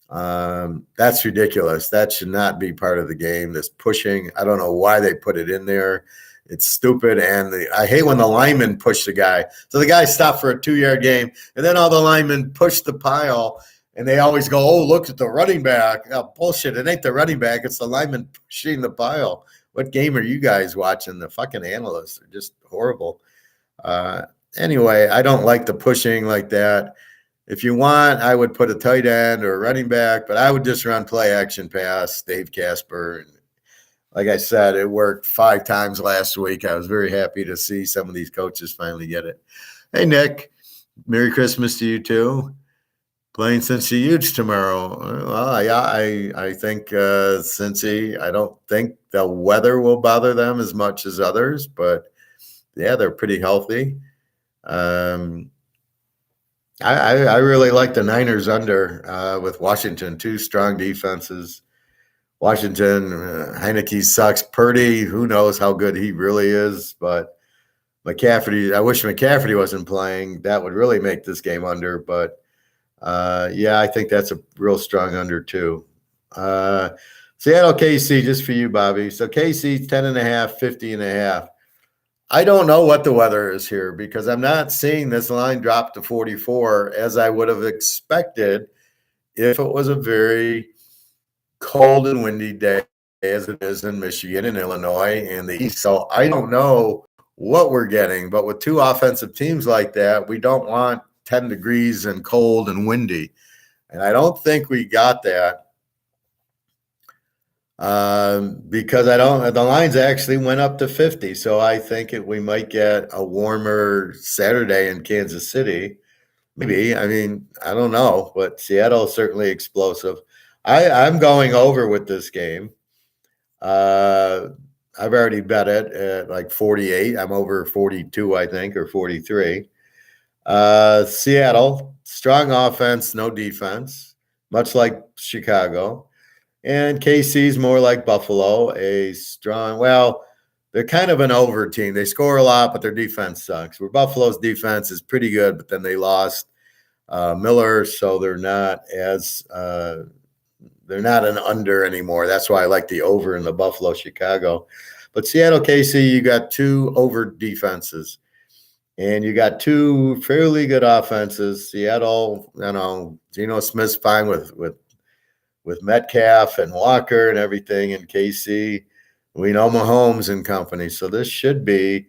That's ridiculous. That should not be part of the game. This pushing, I don't know why they put it in there. It's stupid, and I hate when the linemen push the guy. So the guy stopped for a 2-yard game, and then all the linemen push the pile, and they always go, oh, look at the running back. Oh, bullshit, it ain't the running back. It's the lineman pushing the pile. What game are you guys watching? The fucking analysts are just horrible. Anyway, I don't like the pushing like that. If you want, I would put a tight end or a running back, but I would just run play action pass, Dave Casper. Like I said, it worked 5 times last week. I was very happy to see some of these coaches finally get it. Hey, Nick, Merry Christmas to you too. Playing Cincy Huge tomorrow. Well, yeah, I think Cincy, I don't think the weather will bother them as much as others, but yeah, they're pretty healthy. I really like the Niners under with Washington. 2 strong defenses. Washington, Heineke sucks. Purdy, who knows how good he really is. But McCaffrey, I wish McCaffrey wasn't playing. That would really make this game under. But, yeah, I think that's a real strong under too. Seattle KC, just for you, Bobby. So KC 10.5, 50.5. I don't know what the weather is here because I'm not seeing this line drop to 44 as I would have expected if it was a very cold and windy day as it is in Michigan and Illinois and the East. So I don't know what we're getting, but with two offensive teams like that, we don't want 10 degrees and cold and windy. And I don't think we got that. Because the lines actually went up to 50. So I think we might get a warmer Saturday in Kansas City. Maybe. I mean, I don't know, but Seattle is certainly explosive. I'm going over with this game. I've already bet it at like 48. I'm over 42, I think, or 43. Seattle, strong offense, no defense, much like Chicago. And KC's more like Buffalo, a strong, well, they're kind of an over team. They score a lot, but their defense sucks. Where Buffalo's defense is pretty good, but then they lost Miller, so they're not an under anymore. That's why I like the over in the Buffalo Chicago. But Seattle KC, you got two over defenses, and you got two fairly good offenses. Seattle, Geno Smith's fine with Metcalf and Walker and everything, and KC, we know Mahomes and company. So this should be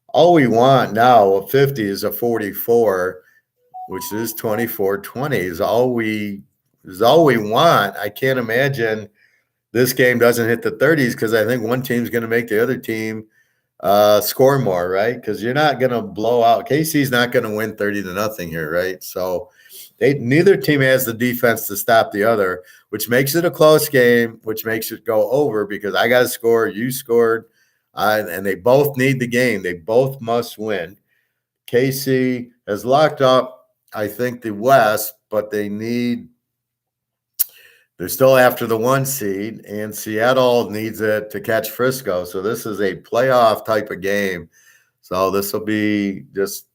all we want now. A 50 is a 44, which is 24-20 is all we want. I can't imagine this game doesn't hit the 30s because I think one team's going to make the other team score more, right? Because you're not going to blow out. KC's not going to win 30-0 here, right? So neither team has the defense to stop the other, which makes it a close game, which makes it go over because I got to score, you scored, and they both need the game. They both must win. KC has locked up, I think, the West, but they're still after the 1 seed, and Seattle needs it to catch Frisco. So this is a playoff type of game. So this will be just,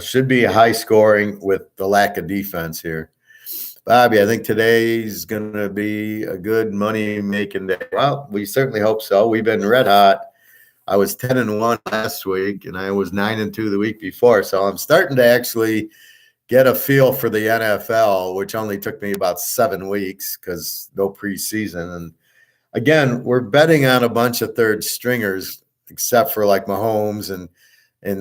should be high scoring with the lack of defense here. Bobby, I think today's going to be a good money-making day. Well, we certainly hope so. We've been red hot. I was 10-1 last week, and I was 9-2 the week before. So I'm starting to actually get a feel for the NFL, which only took me about 7 weeks because no preseason. And again, we're betting on a bunch of third stringers, except for like Mahomes and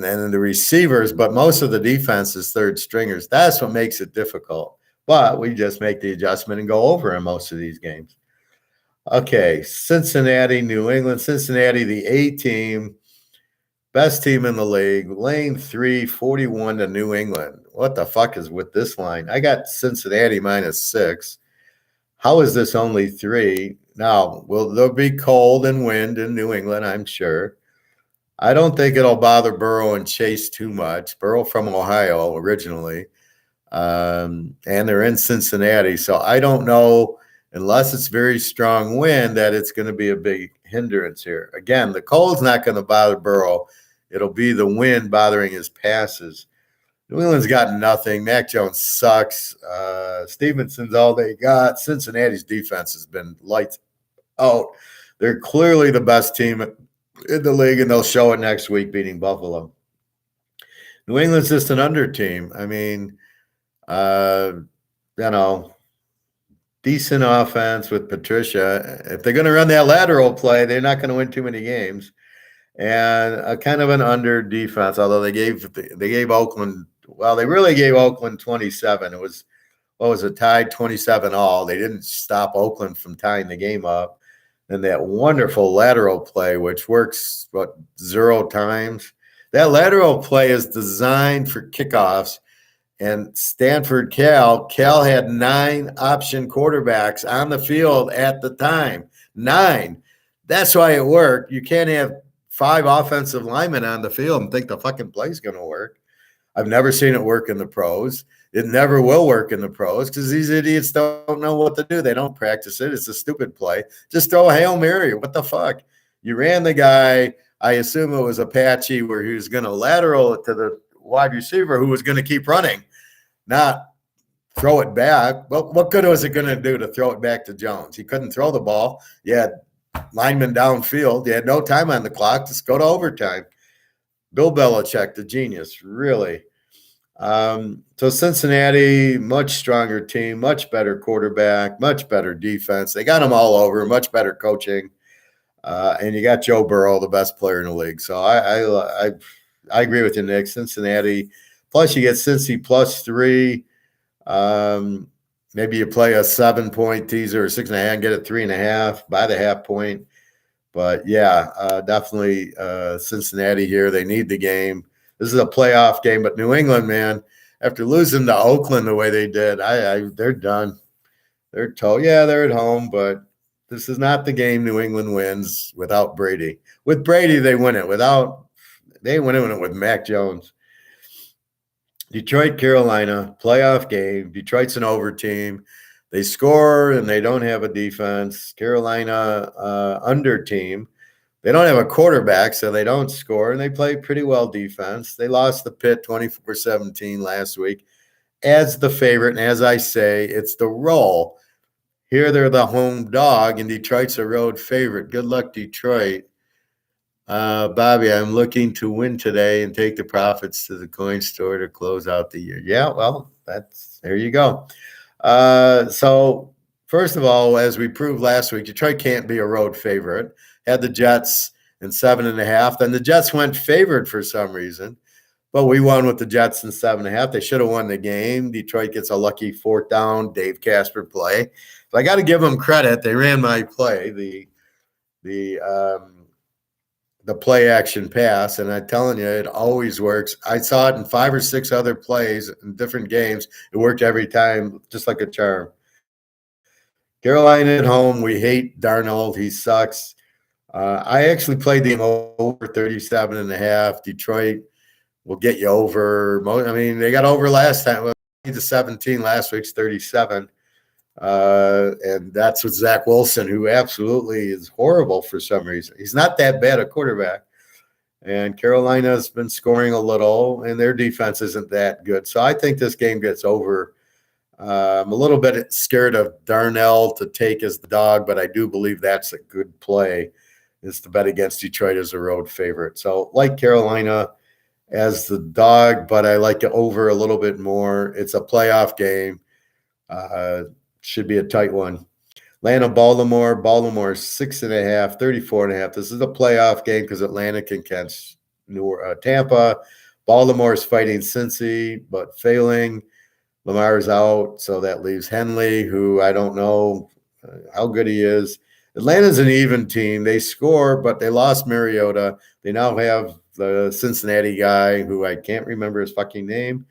the receivers, but most of the defense is third stringers. That's what makes it difficult. But we just make the adjustment and go over in most of these games. Okay, Cincinnati, New England. Cincinnati, the A team, best team in the league. Lane 3, 41 to New England. What the fuck is with this line? I got Cincinnati -6. How is this only 3? Now, there'll be cold and wind in New England, I'm sure. I don't think it'll bother Burrow and Chase too much. Burrow from Ohio originally. And they're in Cincinnati. So I don't know, unless it's very strong wind, that it's going to be a big hindrance here. Again, the cold's not going to bother Burrow. It'll be the wind bothering his passes. New England's got nothing. Mac Jones sucks. Stevenson's all they got. Cincinnati's defense has been lights out. They're clearly the best team in the league, and they'll show it next week beating Buffalo. New England's just an under team. I mean, decent offense with Patricia. If they're going to run that lateral play, they're not going to win too many games. And a kind of an under defense, although they gave Oakland, well, they really gave Oakland 27. It was, tied 27-all. They didn't stop Oakland from tying the game up. And that wonderful lateral play, which works, 0 times. That lateral play is designed for kickoffs. And Stanford Cal had 9 option quarterbacks on the field at the time. 9. That's why it worked. You can't have 5 offensive linemen on the field and think the fucking play's going to work. I've never seen it work in the pros. It never will work in the pros because these idiots don't know what to do. They don't practice it. It's a stupid play. Just throw a Hail Mary. What the fuck? You ran the guy. I assume it was Apache where he was going to lateral it to the wide receiver who was going to keep running. Not throw it back. Well, what good was it going to do to throw it back to Jones? He couldn't throw the ball. You had linemen downfield. You had no time on the clock. Just go to overtime. Bill Belichick, the genius, really. So Cincinnati, much stronger team, much better quarterback, much better defense. They got them all over, much better coaching. And you got Joe Burrow, the best player in the league. So I agree with you, Nick. Cincinnati. Plus, you get Cincy +3. Maybe you play a 7-point teaser or 6.5 and get it 3.5 by the half point. But yeah, definitely Cincinnati here. They need the game. This is a playoff game, but New England, man, after losing to Oakland the way they did, they're done. They're told, yeah, they're at home, but this is not the game New England wins without Brady. With Brady, they win it. They win it with Mac Jones. Detroit, Carolina, playoff game. Detroit's an over team. They score and they don't have a defense. Carolina, under team. They don't have a quarterback, so they don't score, and they play pretty well defense. They lost the Pitt 24-17 last week as the favorite, and as I say, it's the roll. Here they're the home dog, and Detroit's a road favorite. Good luck, Detroit. Bobby, I'm looking to win today and take the profits to the coin store to close out the year. Yeah, well, there you go. So first of all, as we proved last week, Detroit can't be a road favorite. Had the Jets in 7.5. Then the Jets went favored for some reason. But we won with the Jets in 7.5. They should have won the game. Detroit gets a lucky fourth down, Dave Casper play. So I got to give them credit. They ran my play, the play action pass, and I'm telling you, it always works. I saw it in 5 or 6 other plays in different games. It worked every time, just like a charm. Carolina at home, we hate Darnold. He sucks. I actually played the game over 37.5. Detroit will get you over. I mean, they got over last time. Well, the 17 last week's 37. And that's with Zach Wilson, who absolutely is horrible for some reason. He's not that bad a quarterback. And Carolina's been scoring a little, and their defense isn't that good. So I think this game gets over. I'm a little bit scared of Darnell to take as the dog, but I do believe that's a good play, is to bet against Detroit as a road favorite. So like Carolina as the dog, but I like it over a little bit more. It's a playoff game. Should be a tight one. Atlanta, Baltimore. Baltimore 6.5, 34.5. This is a playoff game because Atlanta can catch Tampa. Baltimore is fighting Cincy, but failing. Lamar's out, so that leaves Henley, who I don't know how good he is. Atlanta's an even team. They score, but they lost Mariota. They now have the Cincinnati guy, who I can't remember his fucking name.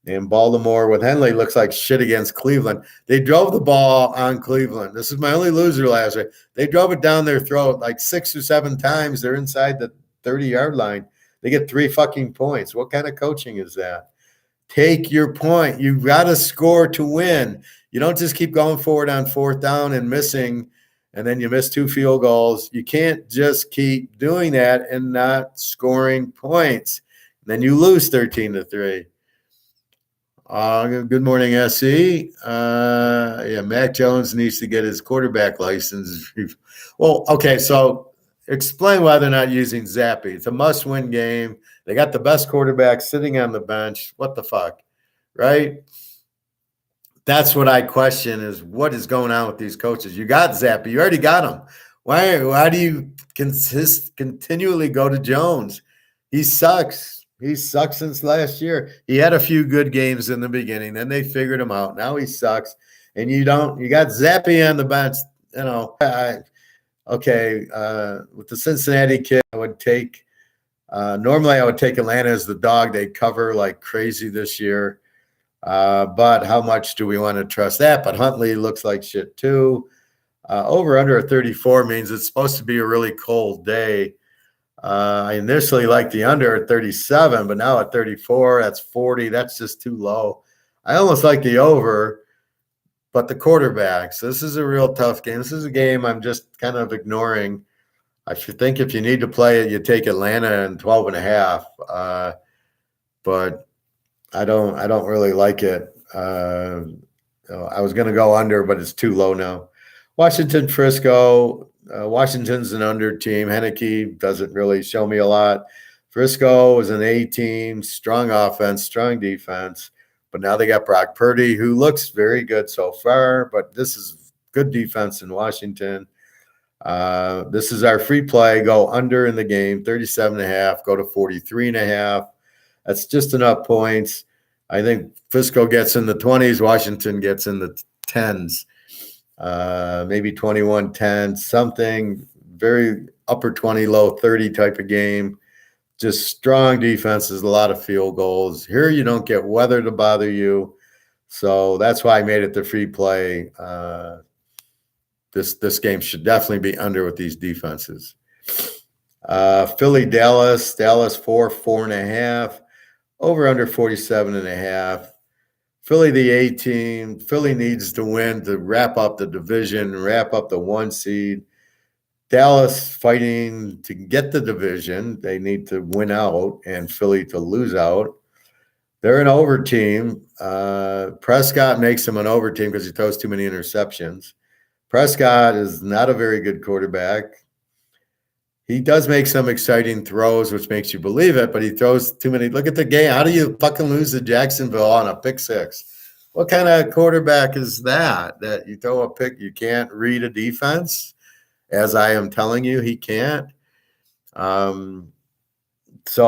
And Baltimore with Henley looks like shit against Cleveland. They drove the ball on Cleveland. This is my only loser last week. They drove it down their throat like 6 or 7 times. They're inside the 30-yard line. They get 3 fucking points. What kind of coaching is that? Take your point. You've got to score to win. You don't just keep going forward on 4th down and missing, and then you miss 2 field goals. You can't just keep doing that and not scoring points. Then you lose 13-3. Good morning, SE. Yeah, Mac Jones needs to get his quarterback license. Well, okay, so explain why they're not using Zappy. It's a must-win game. They got the best quarterback sitting on the bench. What the fuck, right? That's what I question is what is going on with these coaches. You got Zappy. You already got him. Why do you continually go to Jones? He sucks. He sucks since last year. He had a few good games in the beginning. Then they figured him out. Now he sucks. And you got Zappy on the bench. You know, with the Cincinnati kid, I would take normally I would take Atlanta as the dog. They cover like crazy this year. But how much do we want to trust that? But Huntley looks like shit too. Over under a 34 means it's supposed to be a really cold day. I initially liked the under at 37, but now at 34, that's 40. That's just too low. I almost like the over, but the quarterbacks. This is a real tough game. This is a game I'm just kind of ignoring. I should think if you need to play it, you take Atlanta and 12.5. But I don't really like it. I was going to go under, but it's too low now. Washington, Frisco. Washington's an under team. Heineke doesn't really show me a lot. Frisco is an A team, strong offense, strong defense. But now they got Brock Purdy, who looks very good so far. But this is good defense in Washington. This is our free play. Go under in the game, 37.5. Go to 43.5. That's just enough points. I think Frisco gets in the 20s. Washington gets in the 10s. Maybe 21-10, something very upper 20, low 30 type of game. Just strong defenses, a lot of field goals. Here you don't get weather to bother you. So that's why I made it the free play. This game should definitely be under with these defenses. Philly, Dallas 4.5. Over under 47.5. Philly, the A team. Philly needs to win to wrap up the division, wrap up the 1 seed. Dallas fighting to get the division. They need to win out, and Philly to lose out. They're an over team. Prescott makes them an over team because he throws too many interceptions. Prescott is not a very good quarterback. He does make some exciting throws, which makes you believe it, but he throws too many. Look at the game. How do you fucking lose to Jacksonville on a pick six? What kind of quarterback is that? That you throw a pick, you can't read a defense? As I am telling you, he can't. So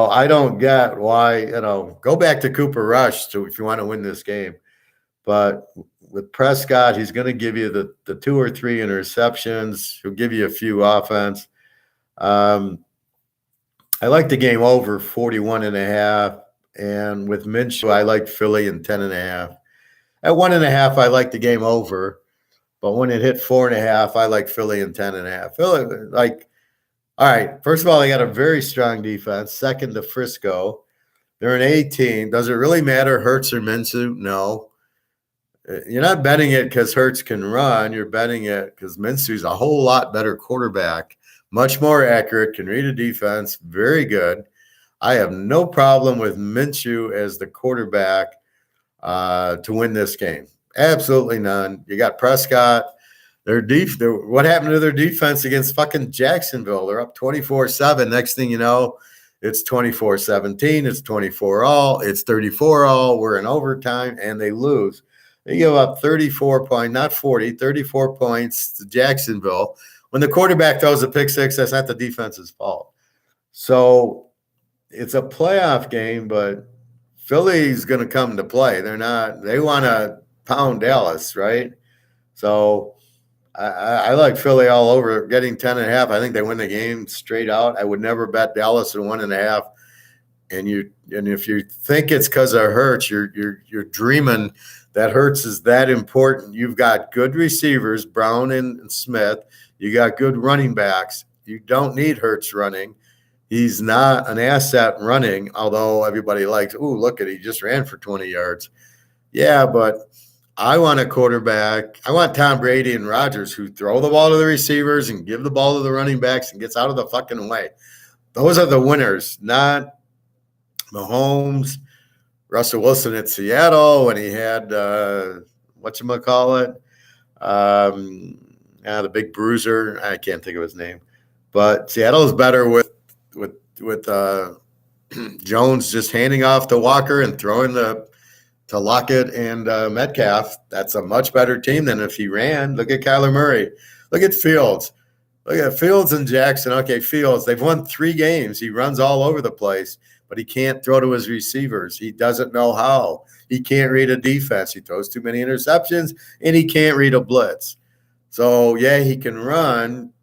I don't get why, go back to Cooper Rush if you want to win this game. But with Prescott, he's going to give you the 2 or 3 interceptions. He'll give you a few offense. I like the game over 41.5. And with Minshew, I like Philly in 10.5. At 1.5, I like the game over. But when it hit 4.5, I like Philly in 10.5. Philly, all right, first of all, they got a very strong defense. Second to Frisco. They're an A team. Does it really matter, Hurts or Minshew? No. You're not betting it because Hurts can run. You're betting it because Minshew's a whole lot better quarterback, much more accurate, can read a defense, very good. I have no problem with Minshew as the quarterback to win this game. Absolutely none. You got Prescott. What happened to their defense against fucking Jacksonville? They're up 24-7. Next thing you know, it's 24-17. It's 24-all. It's 34-all. We're in overtime, and they lose. They give up 34 points to Jacksonville. When the quarterback throws a pick six, that's not the defense's fault. So it's a playoff game, but Philly's going to come to play. They want to pound Dallas, right? So I like Philly all over, getting 10.5. I think they win the game straight out. I would never bet Dallas at 1.5. And if you think it's because of Hurts, you're dreaming that Hurts is that important. You've got good receivers, Brown and Smith. You got good running backs. You don't need Hurts running. He's not an asset running, although everybody likes, look at he just ran for 20 yards. Yeah, but I want a quarterback. I want Tom Brady and Rodgers who throw the ball to the receivers and give the ball to the running backs and gets out of the fucking way. Those are the winners, not Mahomes, Russell Wilson at Seattle when he had whatchamacallit, the big bruiser. I can't think of his name. But Seattle is better with Jones just handing off to Walker and throwing to Lockett and Metcalf. That's a much better team than if he ran. Look at Kyler Murray. Look at Fields. Look at Fields and Jackson. Okay, Fields, they've won 3 games. He runs all over the place, but he can't throw to his receivers. He doesn't know how. He can't read a defense. He throws too many interceptions, and he can't read a blitz. So, yeah, he can run.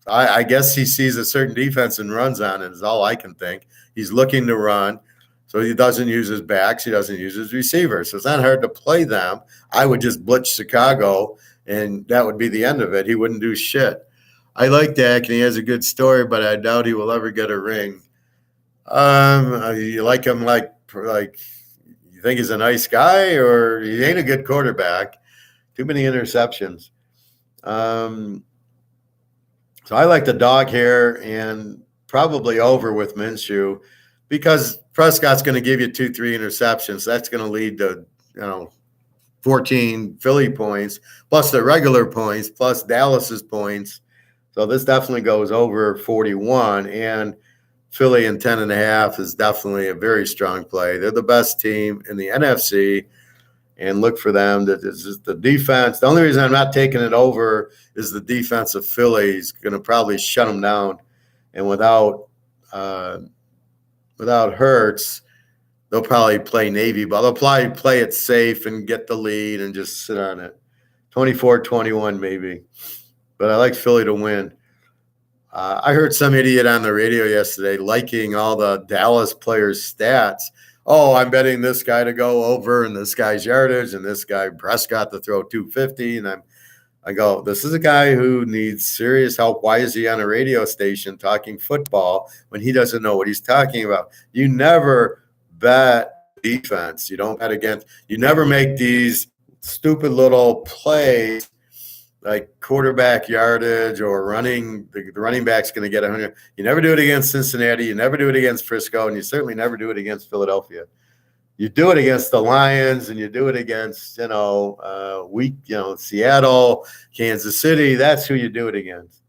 I guess he sees a certain defense and runs on it is all I can think. He's looking to run. So he doesn't use his backs. He doesn't use his receivers. So it's not hard to play them. I would just blitz Chicago, and that would be the end of it. He wouldn't do shit. I like Dak, and he has a good story, but I doubt he will ever get a ring. You like him like you think he's a nice guy, or he ain't a good quarterback. Too many interceptions. So I like the dog here and probably over with Minshew because Prescott's going to give you 2-3 interceptions. That's going to lead to 14 Philly points, plus the regular points, plus Dallas's points. So this definitely goes over 41. And Philly in 10.5 is definitely a very strong play. They're the best team in the NFC. And look for them. That is just the defense. The only reason I'm not taking it over is the defense of Philly's going to probably shut them down. And without Hurts, they'll probably play Navy, but they'll probably play it safe and get the lead and just sit on it. 24-21 maybe. But I like Philly to win. I heard some idiot on the radio yesterday liking all the Dallas players' stats. Oh, I'm betting this guy to go over and this guy's yardage and this guy Prescott to throw 250. And I go, this is a guy who needs serious help. Why is he on a radio station talking football when he doesn't know what he's talking about? You never bet defense. You don't bet against. You never make these stupid little plays like quarterback yardage or running. The running back's going to get 100. You never do it against Cincinnati. You never do it against Frisco, and you certainly never do it against Philadelphia. You do it against the Lions, and you do it against Seattle, Kansas City. That's who you do it against.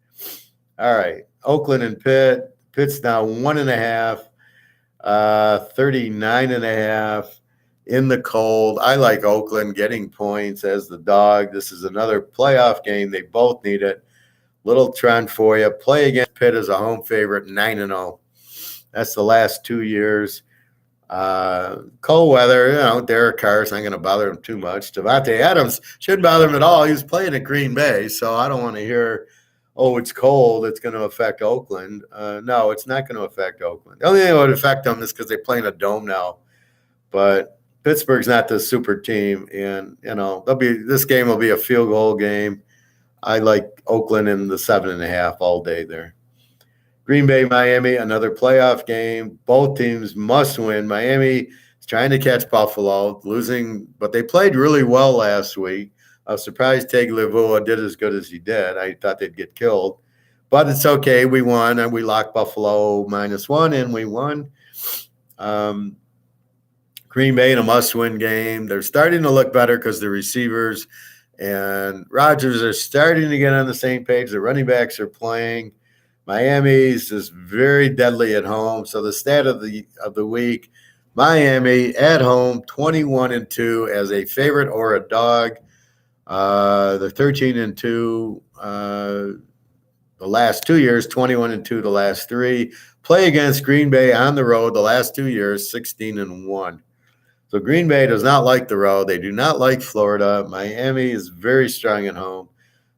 All right, Oakland and Pitt. Pitt's now 1.5, 39.5. In the cold. I like Oakland getting points as the dog. This is another playoff game. They both need it. Little trend for you. Play against Pitt as a home favorite, 9-0. That's the last 2 years. Cold weather, Derek Carr's not going to bother him too much. Devontae Adams shouldn't bother him at all. He was playing at Green Bay, so I don't want to hear, oh, it's cold, it's going to affect Oakland. No, it's not going to affect Oakland. The only thing that would affect them is because they play in a dome now. But Pittsburgh's not the super team, and this game will be a field goal game. I like Oakland in the 7.5 all day there. Green Bay, Miami, another playoff game. Both teams must win. Miami is trying to catch Buffalo, losing, but they played really well last week. I was surprised Tagovailoa did as good as he did. I thought they'd get killed, but it's okay. We won, and we locked Buffalo -1, and we won. Green Bay in a must-win game. They're starting to look better because the receivers and Rodgers are starting to get on the same page. The running backs are playing. Miami's just very deadly at home. So the stat of the week, Miami at home, 21-2 as a favorite or a dog. They're 13-2 the last 2 years, 21-2 the last 3. Play against Green Bay on the road the last 2 years, 16-1. So Green Bay does not like the road. They do not like Florida. Miami is very strong at home.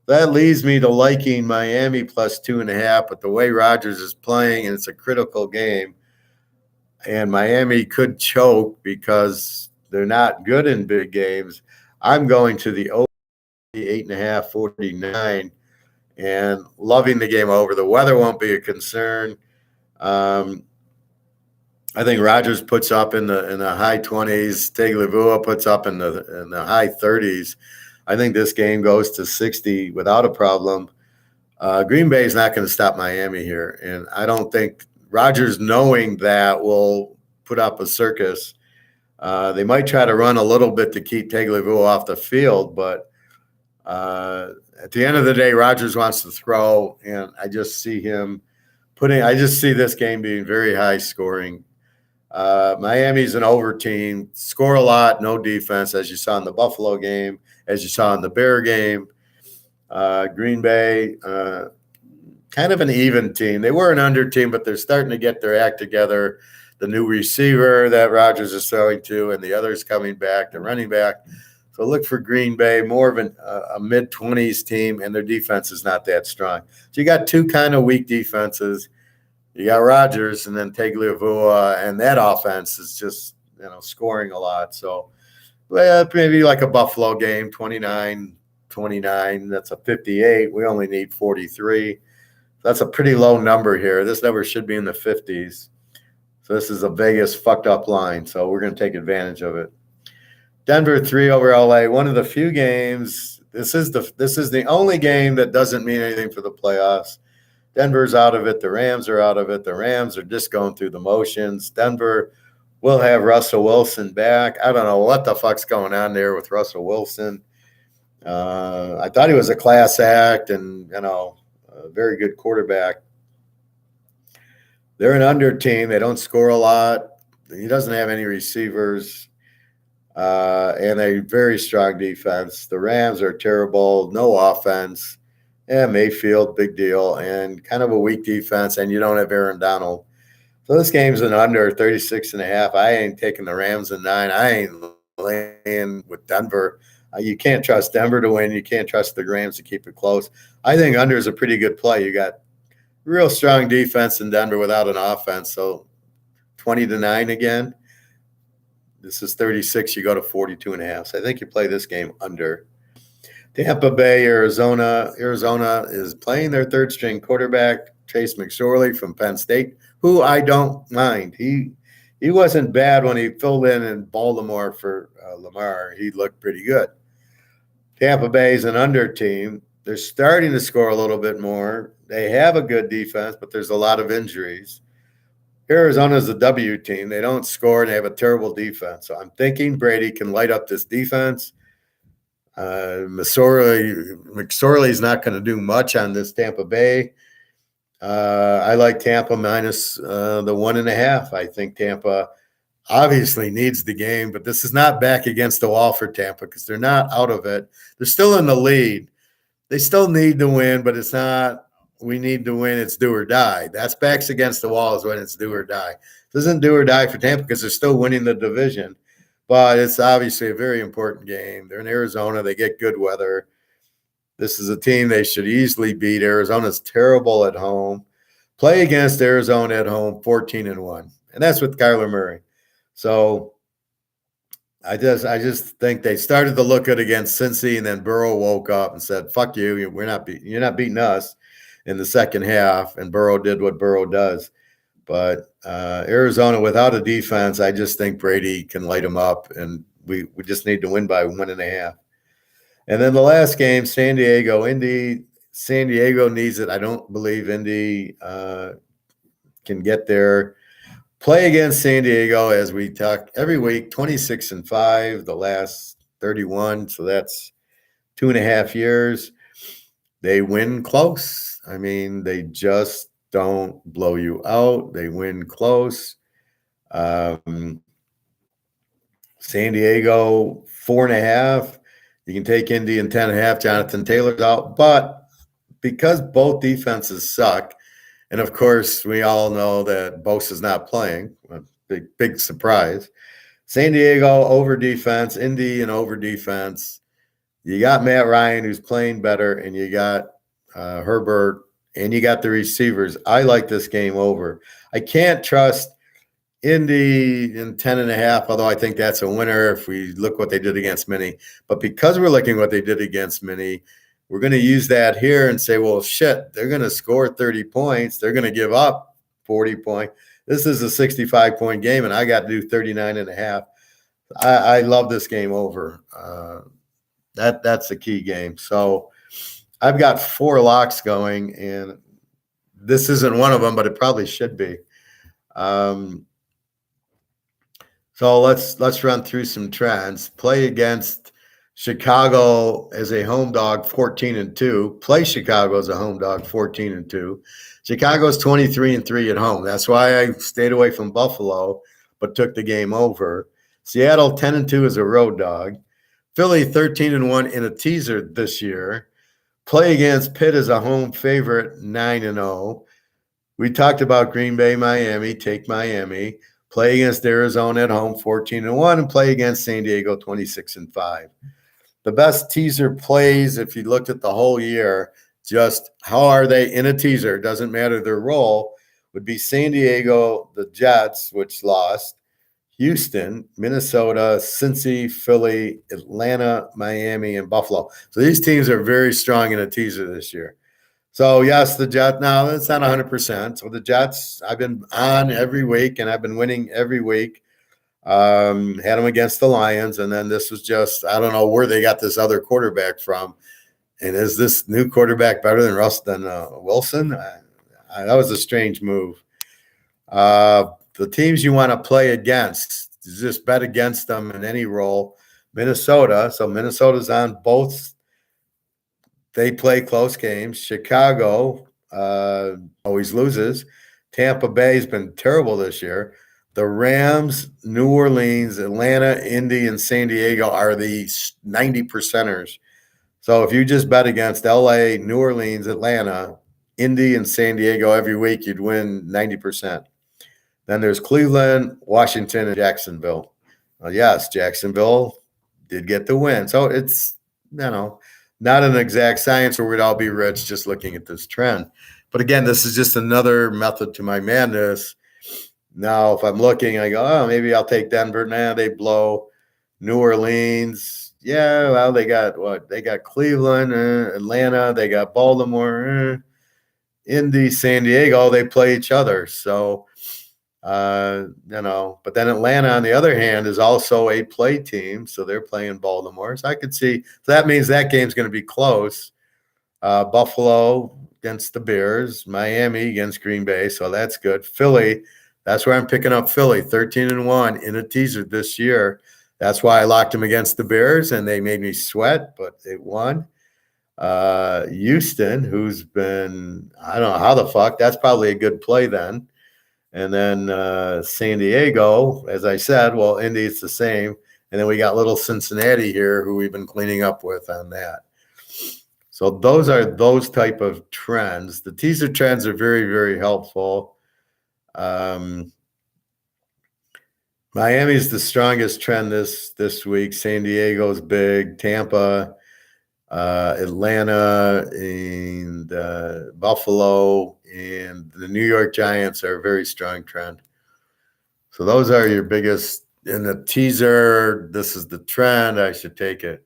That leads me to liking Miami +2.5, but the way Rodgers is playing, and it's a critical game, and Miami could choke because they're not good in big games. I'm going to the over 8.5, 49, and loving the game over. The weather won't be a concern. I think Rodgers puts up in the high 20s. Tagovailoa puts up in the high 30s. I think this game goes to 60 without a problem. Green Bay is not going to stop Miami here, and I don't think Rodgers, knowing that, will put up a circus. They might try to run a little bit to keep Tagovailoa off the field, but at the end of the day, Rodgers wants to throw, and I just see him I just see this game being very high scoring. Miami's an over team, score a lot, no defense, as you saw in the Buffalo game, as you saw in the Bear game. Green Bay, kind of an even team. They were an under team, but they're starting to get their act together. The new receiver that Rodgers is throwing to, and the others coming back, the running back. So look for Green Bay, more of a mid-20s team, and their defense is not that strong. So you got two kind of weak defenses. You got Rodgers, and then Tagovailoa, and that offense is just scoring a lot. So maybe like a Buffalo game, 29-29. That's a 58. We only need 43. That's a pretty low number here. This number should be in the 50s. So this is a Vegas fucked up line. So we're going to take advantage of it. Denver 3 over LA. One of the few games. This is the only game that doesn't mean anything for the playoffs. Denver's out of it. The Rams are out of it. The Rams are just going through the motions. Denver we'll have Russell Wilson back. I don't know what the fuck's going on there with Russell Wilson. I thought he was a class act and, a very good quarterback. They're an under team. They don't score a lot. He doesn't have any receivers and a very strong defense. The Rams are terrible, no offense. Yeah, Mayfield, big deal, and kind of a weak defense, and you don't have Aaron Donald. So this game's an under 36.5. I ain't taking the Rams in 9. I ain't laying with Denver. You can't trust Denver to win. You can't trust the Rams to keep it close. I think under is a pretty good play. You got real strong defense in Denver without an offense. So 20-9 again. This is 36. You go to 42.5. So I think you play this game under. Tampa Bay, Arizona. Arizona is playing their third string quarterback, Trace McSorley from Penn State, who I don't mind. He wasn't bad when he filled in Baltimore for Lamar. He looked pretty good. Tampa Bay is an under team. They're starting to score a little bit more. They have a good defense, but there's a lot of injuries. Arizona is a W team. They don't score, and they have a terrible defense. So I'm thinking Brady can light up this defense. McSorley is not going to do much on this Tampa Bay. I like Tampa minus the 1.5. I think Tampa obviously needs the game, but this is not back against the wall for Tampa because they're not out of it. They're still in the lead. They still need to win, but it's not we need to win, it's do or die. That's backs against the wall is when it's do or die. This isn't do or die for Tampa because they're still winning the division. But it's obviously a very important game. They're in Arizona. They get good weather. This is a team they should easily beat. Arizona's terrible at home. Play against Arizona at home, 14-1. And that's with Kyler Murray. So I just think they started to look good against Cincy, and then Burrow woke up and said, fuck you. You're not beating us in the second half. And Burrow did what Burrow does. But Arizona, without a defense, I just think Brady can light them up, and we just need to win by 1.5. And then the last game, San Diego, Indy. San Diego needs it. I don't believe Indy can get there. Play against San Diego, as we talk every week, 26-5, the last 31. So that's 2.5 years. They win close. I mean, they just don't blow you out. They win close. San Diego, 4.5. You can take Indy in 10.5. Jonathan Taylor's out. But because both defenses suck, and of course, we all know that Bosa's not playing, a big surprise. San Diego over defense, Indy and over defense. You got Matt Ryan, who's playing better, and you got Herbert, and you got the receivers. I like this game over. I can't trust Indy in 10.5, although I think that's a winner if we look what they did against Minnie. But because we're looking what they did against Minnie, we're going to use that here and say, well, shit, they're going to score 30 points. They're going to give up 40 points. This is a 65-point game, and I got to do 39.5. I love this game over. That's the key game. So I've got 4 locks going, and this isn't one of them, but it probably should be. So let's run through some trends. Play against Chicago as a home dog, 14-2. Play Chicago as a home dog, 14-2. Chicago's 23-3 at home. That's why I stayed away from Buffalo, but took the game over. Seattle 10-2 as a road dog. Philly 13-1 in a teaser this year. Play against Pitt as a home favorite, 9-0. We talked about Green Bay, Miami. Take Miami. Play against Arizona at home, 14-1, and play against San Diego, 26-5. The best teaser plays, if you looked at the whole year, just how are they in a teaser, doesn't matter their role, would be San Diego, the Jets, which lost, Houston, Minnesota, Cincy, Philly, Atlanta, Miami, and Buffalo. So these teams are very strong in a teaser this year. So, yes, the Jets. Now, it's not 100%. So the Jets, I've been on every week, and I've been winning every week. Had them against the Lions, and then this was just, I don't know where they got this other quarterback from. And is this new quarterback better than Wilson? That was a strange move. the teams you want to play against, just bet against them in any role. Minnesota. So Minnesota's on both. They play close games. Chicago always loses. Tampa Bay's been terrible this year. The Rams, New Orleans, Atlanta, Indy, and San Diego are the 90 percenters. So if you just bet against LA, New Orleans, Atlanta, Indy, and San Diego every week, you'd win 90%. Then there's Cleveland, Washington, and Jacksonville. Well, yes, Jacksonville did get the win. So it's, not an exact science where we'd all be rich just looking at this trend. But again, this is just another method to my madness. Now, if I'm looking, I go, oh, maybe I'll take Denver. Nah, they blow. New Orleans. Yeah, well, they got what? They got Cleveland, Atlanta. They got Baltimore, Indy, San Diego. They play each other. So, but then Atlanta, on the other hand, is also a play team. So they're playing Baltimore. So I could see, so that means that game's going to be close. Buffalo against the Bears, Miami against Green Bay. So that's good. Philly, that's where I'm picking up Philly, 13-1 in a teaser this year. That's why I locked them against the Bears, and they made me sweat, but they won. Houston, who's been, I don't know how the fuck, that's probably a good play then. And then San Diego, as I said, well, Indy, it's the same. And then we got little Cincinnati here, who we've been cleaning up with on that. So those are those type of trends. The teaser trends are very, very helpful. Miami's the strongest trend this week. San Diego's big. Tampa, Atlanta, and Buffalo, and the New York Giants are a very strong trend. So those are your biggest in the teaser. This is the trend. I should take it.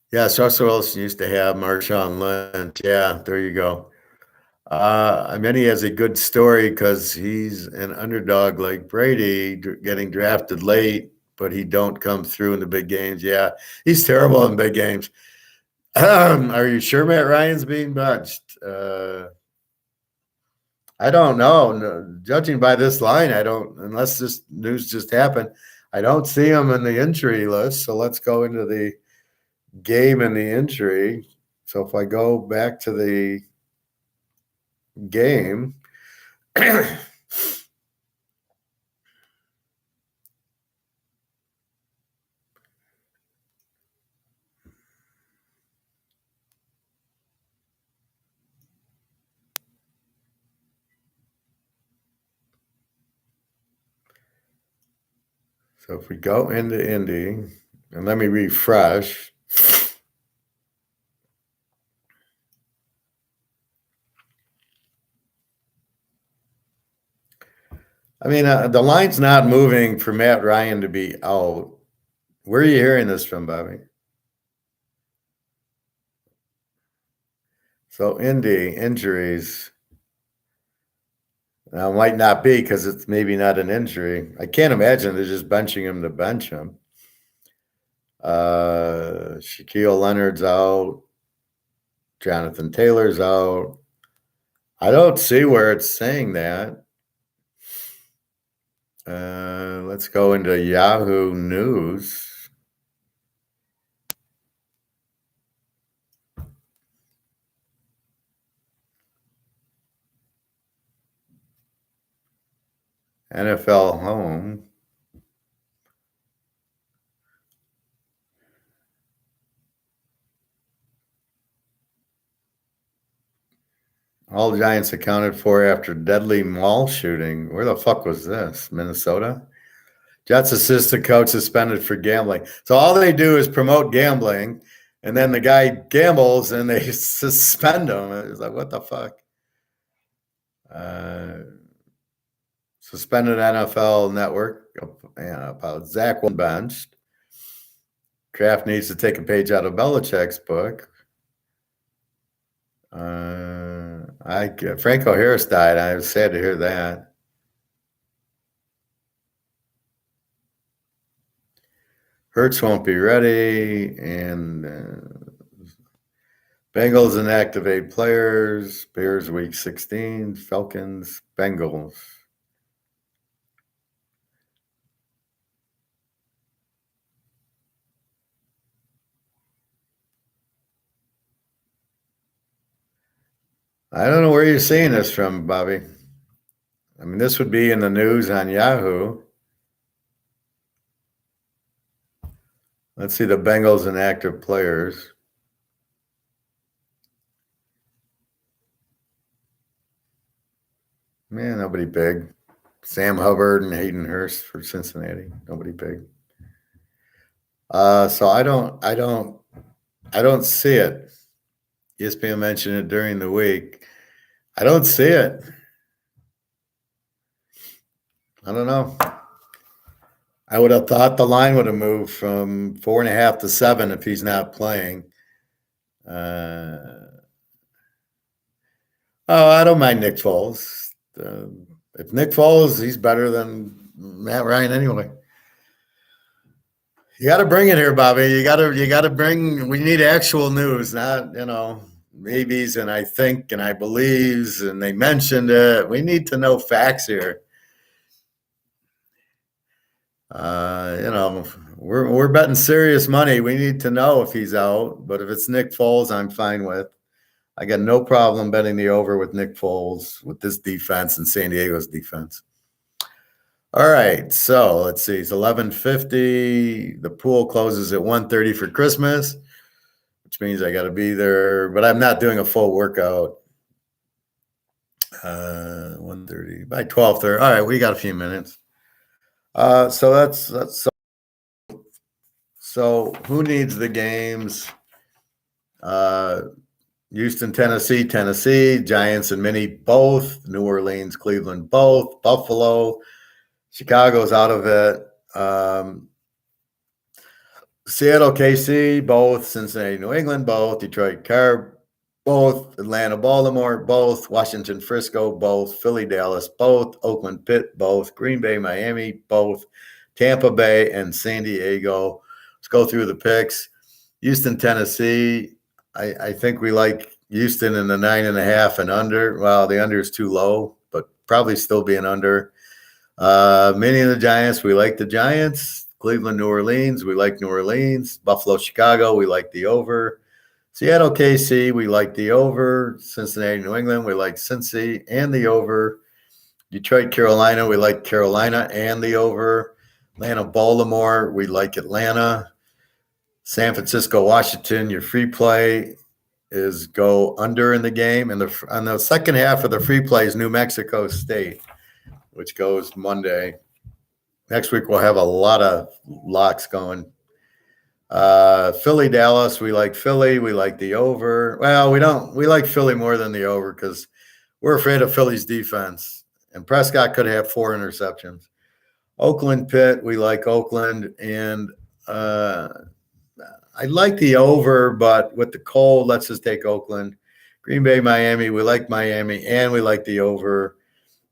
Yeah, Russell Wilson used to have Marshawn Lynch. Yeah, there you go. I mean, he has a good story because he's an underdog like Brady, getting drafted late, but he don't come through in the big games. Yeah, he's terrible in big games. Are you sure Matt Ryan's being benched? I don't know. No, judging by this line, I don't, unless this news just happened, I don't see him in the injury list. So let's go into the game and the injury. So if I go back to the game, so if we go into Indy, and let me refresh. I mean, the line's not moving for Matt Ryan to be out. Where are you hearing this from, Bobby? So Indy injuries. Now, might not be because it's maybe not an injury. I can't imagine they're just benching him to bench him. Shaquille Leonard's out. Jonathan Taylor's out. I don't see where it's saying that. Let's go into Yahoo News. NFL Home. All Giants accounted for after deadly mall shooting. Where the fuck was this? Minnesota? Jets assistant coach suspended for gambling. So all they do is promote gambling, and then the guy gambles and they suspend him. It's like, what the fuck? Suspended NFL Network. Zach was benched. Kraft needs to take a page out of Belichick's book. Franco Harris died. I was sad to hear that. Hurts won't be ready, and Bengals inactivate players. Bears week 16. Falcons, Bengals. I don't know where you're seeing this from, Bobby. I mean, this would be in the news on Yahoo. Let's see the Bengals inactive players. Man, nobody big. Sam Hubbard and Hayden Hurst for Cincinnati. Nobody big. So I don't see it. ESPN mentioned it during the week. I don't see it. I don't know. I would have thought the line would have moved from 4.5 to 7 if he's not playing. I don't mind Nick Foles. If Nick Foles, he's better than Matt Ryan anyway. You got to bring it here, Bobby. You got to bring. We need actual news, not maybes and I think and I believes and they mentioned it. We need to know facts here. We're betting serious money. We need to know if he's out. But if it's Nick Foles, I'm fine with. I got no problem betting the over with Nick Foles with this defense and San Diego's defense. All right, so let's see. It's 11:50. The pool closes at 1:30 for Christmas, which means I got to be there. But I'm not doing a full workout. 1:30 by 12:30. All right, we got a few minutes. So that's so who needs the games? Houston, Tennessee, Giants and Mini both, New Orleans, Cleveland both, Buffalo, Chicago's out of it. Seattle, KC both, Cincinnati, New England both, Detroit, Carb both, Atlanta, Baltimore both, Washington, Frisco both, Philly, Dallas both, Oakland, Pitt both, Green Bay, Miami both, Tampa Bay and San Diego. Let's go through the picks. Houston, Tennessee. I think we like Houston in the 9.5 and under. Well, the under is too low, but probably still be an under. Many of the Giants, we like the Giants. Cleveland, New Orleans, we like New Orleans. Buffalo, Chicago, we like the over. Seattle, KC, we like the over. Cincinnati, New England, we like Cincy and the over. Detroit, Carolina, we like Carolina and the over. Atlanta, Baltimore, we like Atlanta. San Francisco, Washington, your free play is go under in the game. And on the second half of the free play is New Mexico State, which goes Monday. Next week we'll have a lot of locks going. Philly, Dallas, we like Philly. We like the over. Well, we don't. We like Philly more than the over because we're afraid of Philly's defense. And Prescott could have 4 interceptions. Oakland, Pitt, we like Oakland. And I like the over, but with the cold, let's just take Oakland. Green Bay, Miami, we like Miami, and we like the over.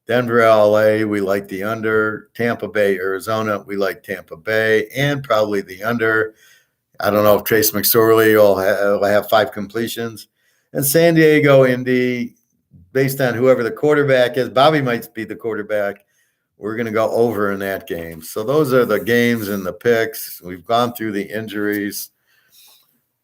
Denver, LA, we like the under. Tampa Bay, Arizona, we like Tampa Bay, and probably the under. I don't know if Trace McSorley will have 5 completions. And San Diego, Indy, based on whoever the quarterback is, Bobby might be the quarterback. We're going to go over in that game. So those are the games and the picks. We've gone through the injuries.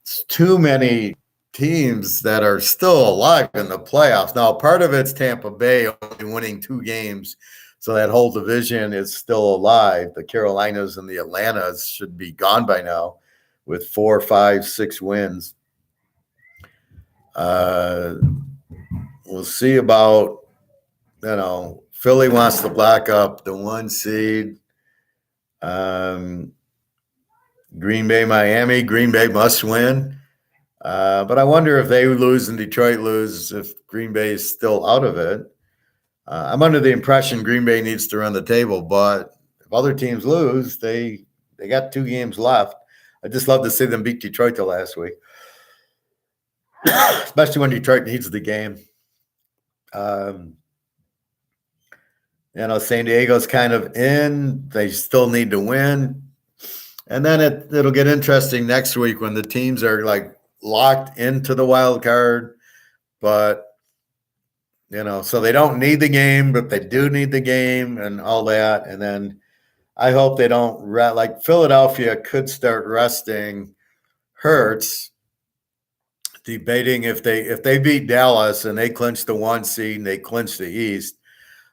It's too many teams that are still alive in the playoffs. Now, part of it's Tampa Bay only winning 2 games, so that whole division is still alive. The Carolinas and the Atlantas should be gone by now with 4, 5, 6 wins. We'll see about, Philly wants to block up the 1 seed. Green Bay, Miami. Green Bay must win. But I wonder if they lose and Detroit lose, if Green Bay is still out of it. I'm under the impression Green Bay needs to run the table, but if other teams lose, they got 2 games left. I'd just love to see them beat Detroit the last week, especially when Detroit needs the game. San Diego's kind of in. They still need to win. And then it'll get interesting next week when the teams are like locked into the wild card, but so they don't need the game, but they do need the game and all that. And then I hope they don't like Philadelphia could start resting Hurts, debating if they beat Dallas and they clinch the 1 seed and they clinch the East,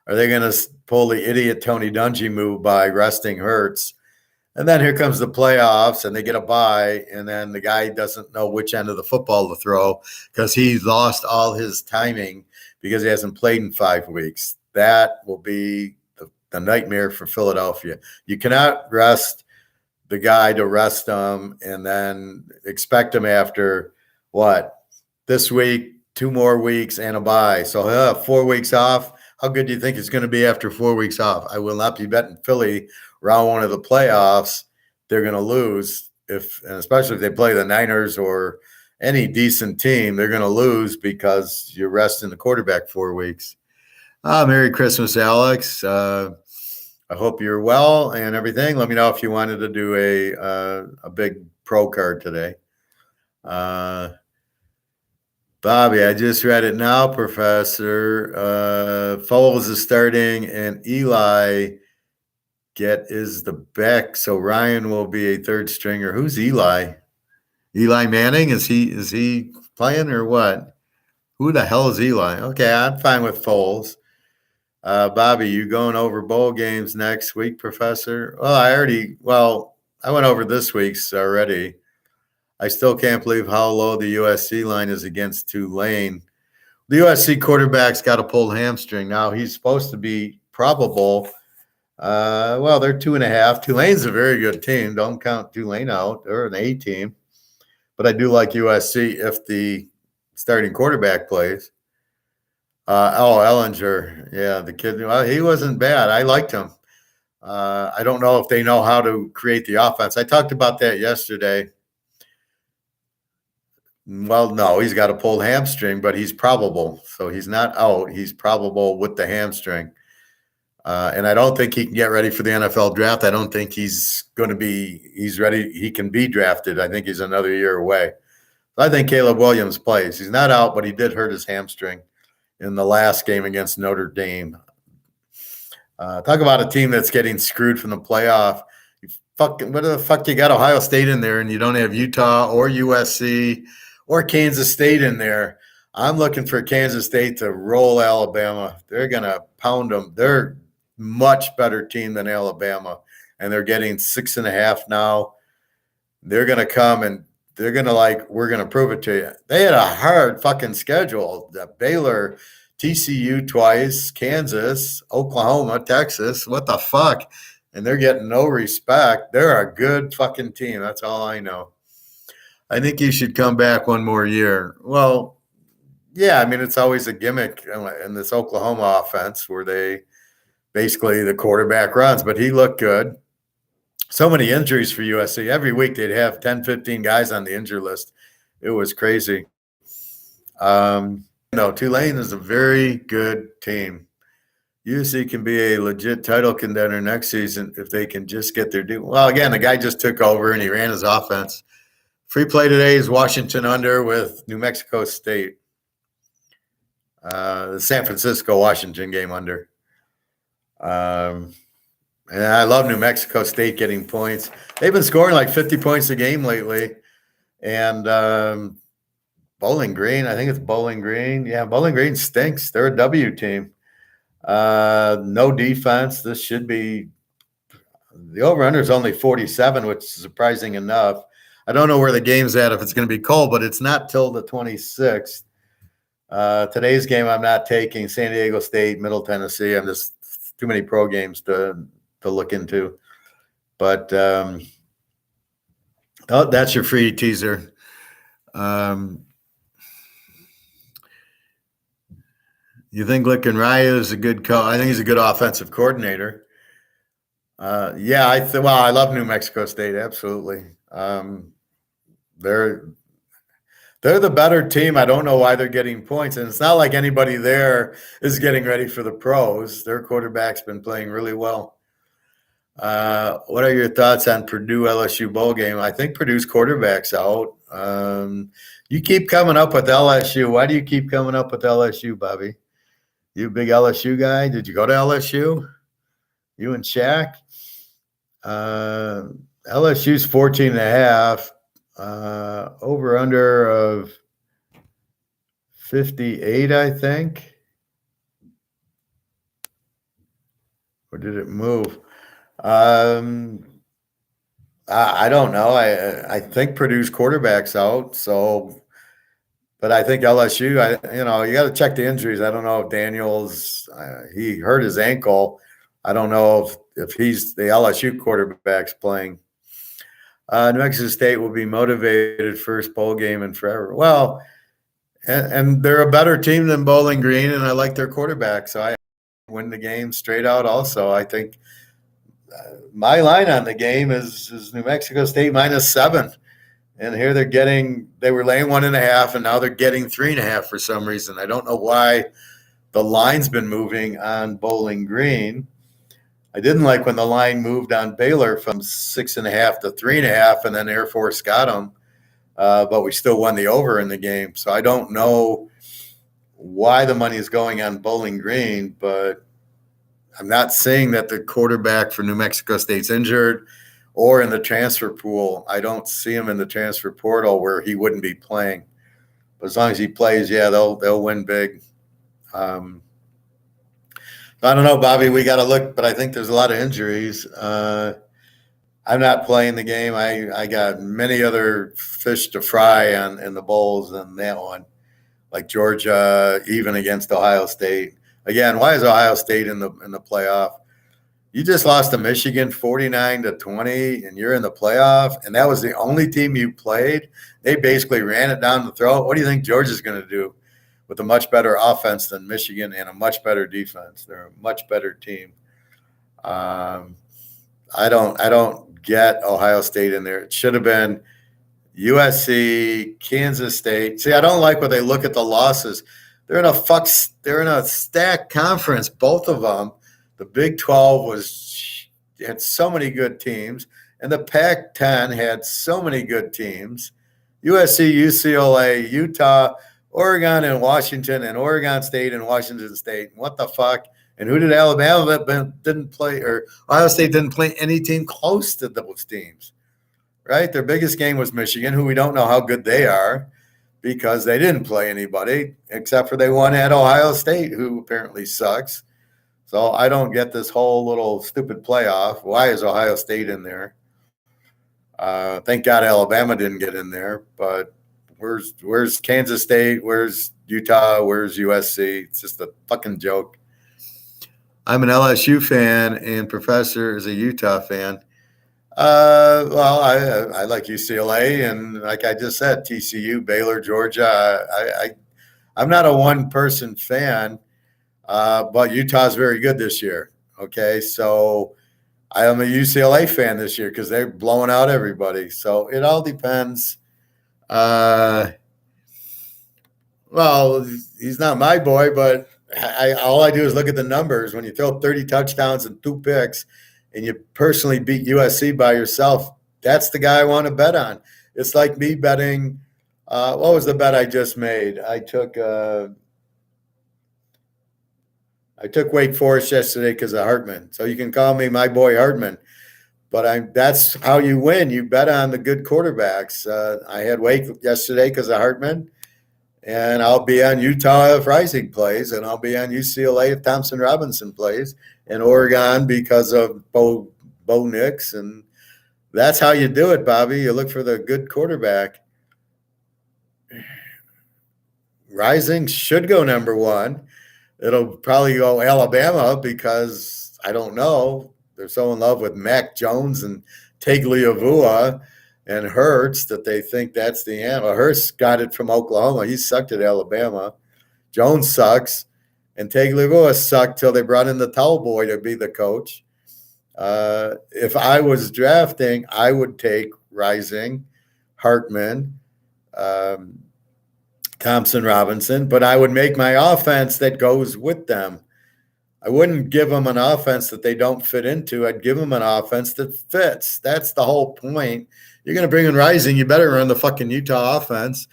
are they going to pull the idiot Tony Dungy move by resting Hurts? And then here comes the playoffs, and they get a bye, and then the guy doesn't know which end of the football to throw because he's lost all his timing because he hasn't played in 5 weeks. That will be the nightmare for Philadelphia. You cannot rest the guy to rest him and then expect him after this week, 2 more weeks, and a bye. So 4 weeks off. How good do you think it's going to be after 4 weeks off? I will not be betting Philly round 1 of the playoffs. They're going to lose, especially if they play the Niners or any decent team. They're going to lose because you're resting the quarterback 4 weeks. Merry Christmas, Alex. I hope you're well and everything. Let me know if you wanted to do a big pro card today. Bobby, I just read it now, Professor. Foles is starting, and Eli is the back, so Ryan will be a third stringer. Who's Eli? Eli Manning? Is he playing or what? Who the hell is Eli? Okay, I'm fine with Foles. Bobby, you going over bowl games next week, Professor? Well, I went over this week's already. I still can't believe how low the USC line is against Tulane. The USC quarterback's got a pulled hamstring. Now, he's supposed to be probable. They're 2.5. Tulane's a very good team. Don't count Tulane out. They're an A team. But I do like USC if the starting quarterback plays. Ellinger. Yeah, the kid. Well, he wasn't bad. I liked him. I don't know if they know how to create the offense. I talked about that yesterday. Well, no, he's got a pulled hamstring, but he's probable. So he's not out. He's probable with the hamstring. And I don't think he can get ready for the NFL draft. I don't think he's ready. He can be drafted. I think he's another year away. I think Caleb Williams plays. He's not out, but he did hurt his hamstring in the last game against Notre Dame. Talk about a team that's getting screwed from the playoff. What the fuck you got Ohio State in there and you don't have Utah or USC or Kansas State in there? I'm looking for Kansas State to roll Alabama. They're going to pound them. They're much better team than Alabama, and they're getting 6.5 now. They're going to come and they're going to we're going to prove it to you. They had a hard fucking schedule. Baylor, TCU twice, Kansas, Oklahoma, Texas. What the fuck? And they're getting no respect. They're a good fucking team. That's all I know. I think you should come back one more year. Well, yeah, I mean, it's always a gimmick in this Oklahoma offense where basically the quarterback runs, but he looked good. So many injuries for USC. Every week they'd have 10, 15 guys on the injury list. It was crazy. Tulane is a very good team. USC can be a legit title contender next season if they can just get their due. Well, again, the guy just took over and he ran his offense. Free play today is Washington under with New Mexico State. The San Francisco-Washington game under. And I love New Mexico State getting points. They've been scoring like 50 points a game lately. And Bowling Green, I think it's Bowling Green. Yeah, Bowling Green stinks. They're a W team. No defense. This should be – the over-under is only 47, which is surprising enough. I don't know where the game's at if it's going to be cold, but it's not till the 26th. Today's game I'm not taking. San Diego State, Middle Tennessee. I'm just too many pro games to look into. But that's your free teaser. You think Raya is a good coach? I think he's a good offensive coordinator. I love New Mexico State. Absolutely. They're the better team. I don't know why they're getting points. And it's not like anybody there is getting ready for the pros. Their quarterback's been playing really well. What are your thoughts on Purdue LSU bowl game? I think Purdue's quarterback's out. You keep coming up with LSU. Why do you keep coming up with LSU, Bobby? You a big LSU guy? Did you go to LSU? You and Shaq? Uh, LSU's 14 and a half. Over under of 58, I think. Or did it move? I don't know. I think Purdue's quarterback's out, so but I think LSU. You got to check the injuries. I don't know if Daniels he hurt his ankle. I don't know if he's the LSU quarterback's playing. New Mexico State will be motivated first bowl game in forever. Well, and they're a better team than Bowling Green, and I like their quarterback, so I win the game straight out. Also, I think my line on the game is New Mexico State -7. And here they were laying 1.5, and now they're getting 3.5 for some reason. I don't know why the line's been moving on Bowling Green. I didn't like when the line moved on Baylor from 6.5 to 3.5, and then Air Force got them. But we still won the over in the game. So I don't know why the money is going on Bowling Green, but I'm not saying that the quarterback for New Mexico State's injured or in the transfer pool. I don't see him in the transfer portal where he wouldn't be playing. But as long as he plays, yeah, they'll win big. I don't know, Bobby. We got to look, but I think there's a lot of injuries. I'm not playing the game. I got many other fish to fry in the bowls than that one, like Georgia, even against Ohio State. Again, why is Ohio State in the playoff? You just lost to Michigan 49-20, and you're in the playoff, and that was the only team you played. They basically ran it down the throat. What do you think Georgia's going to do with a much better offense than Michigan and a much better defense? They're a much better team. I don't get Ohio State in there. It should have been USC, Kansas State. See, I don't like when they look at the losses. They're in a stacked conference, both of them. The Big 12 had so many good teams, and the Pac-10 had so many good teams. USC, UCLA, Utah, Oregon, and Washington, and Oregon State and Washington State. What the fuck? And who did Alabama didn't play, or Ohio State didn't play any team close to those teams, right? Their biggest game was Michigan, who we don't know how good they are because they didn't play anybody except for they won at Ohio State, who apparently sucks. So I don't get this whole little stupid playoff. Why is Ohio State in there? Thank God Alabama didn't get in there. But where's Kansas State? Where's Utah? Where's USC? It's just a fucking joke. I'm an LSU fan, and Professor is a Utah fan. Well, I like UCLA, and like I just said, TCU, Baylor, Georgia. I'm not a one-person fan. But Utah's very good this year. Okay, so I am a UCLA fan this year because they're blowing out everybody. So it all depends. Well, he's not my boy, but all I do is look at the numbers. When you throw 30 touchdowns and 2 picks, and you personally beat USC by yourself, that's the guy I want to bet on. It's like me betting. What was the bet I just made? I took Wake Forest yesterday because of Hartman. So you can call me my boy Hartman. But that's how you win. You bet on the good quarterbacks. I had Wake yesterday because of Hartman. And I'll be on Utah if Rising plays. And I'll be on UCLA if Thompson Robinson plays. And Oregon because of Bo Nix. And that's how you do it, Bobby. You look for the good quarterback. Rising should go number 1. It'll probably go Alabama because I don't know. They're so in love with Mac Jones and Tagliavua and Hurts that they think that's the answer. Hurts got it from Oklahoma. He sucked at Alabama. Jones sucks. And Tagliavua sucked till they brought in the towel boy to be the coach. If I was drafting, I would take Rising, Hartman, Thompson Robinson, but I would make my offense that goes with them. I wouldn't give them an offense that they don't fit into. I'd give them an offense that fits. That's the whole point. You're going to bring in Rising, you better run the fucking Utah offense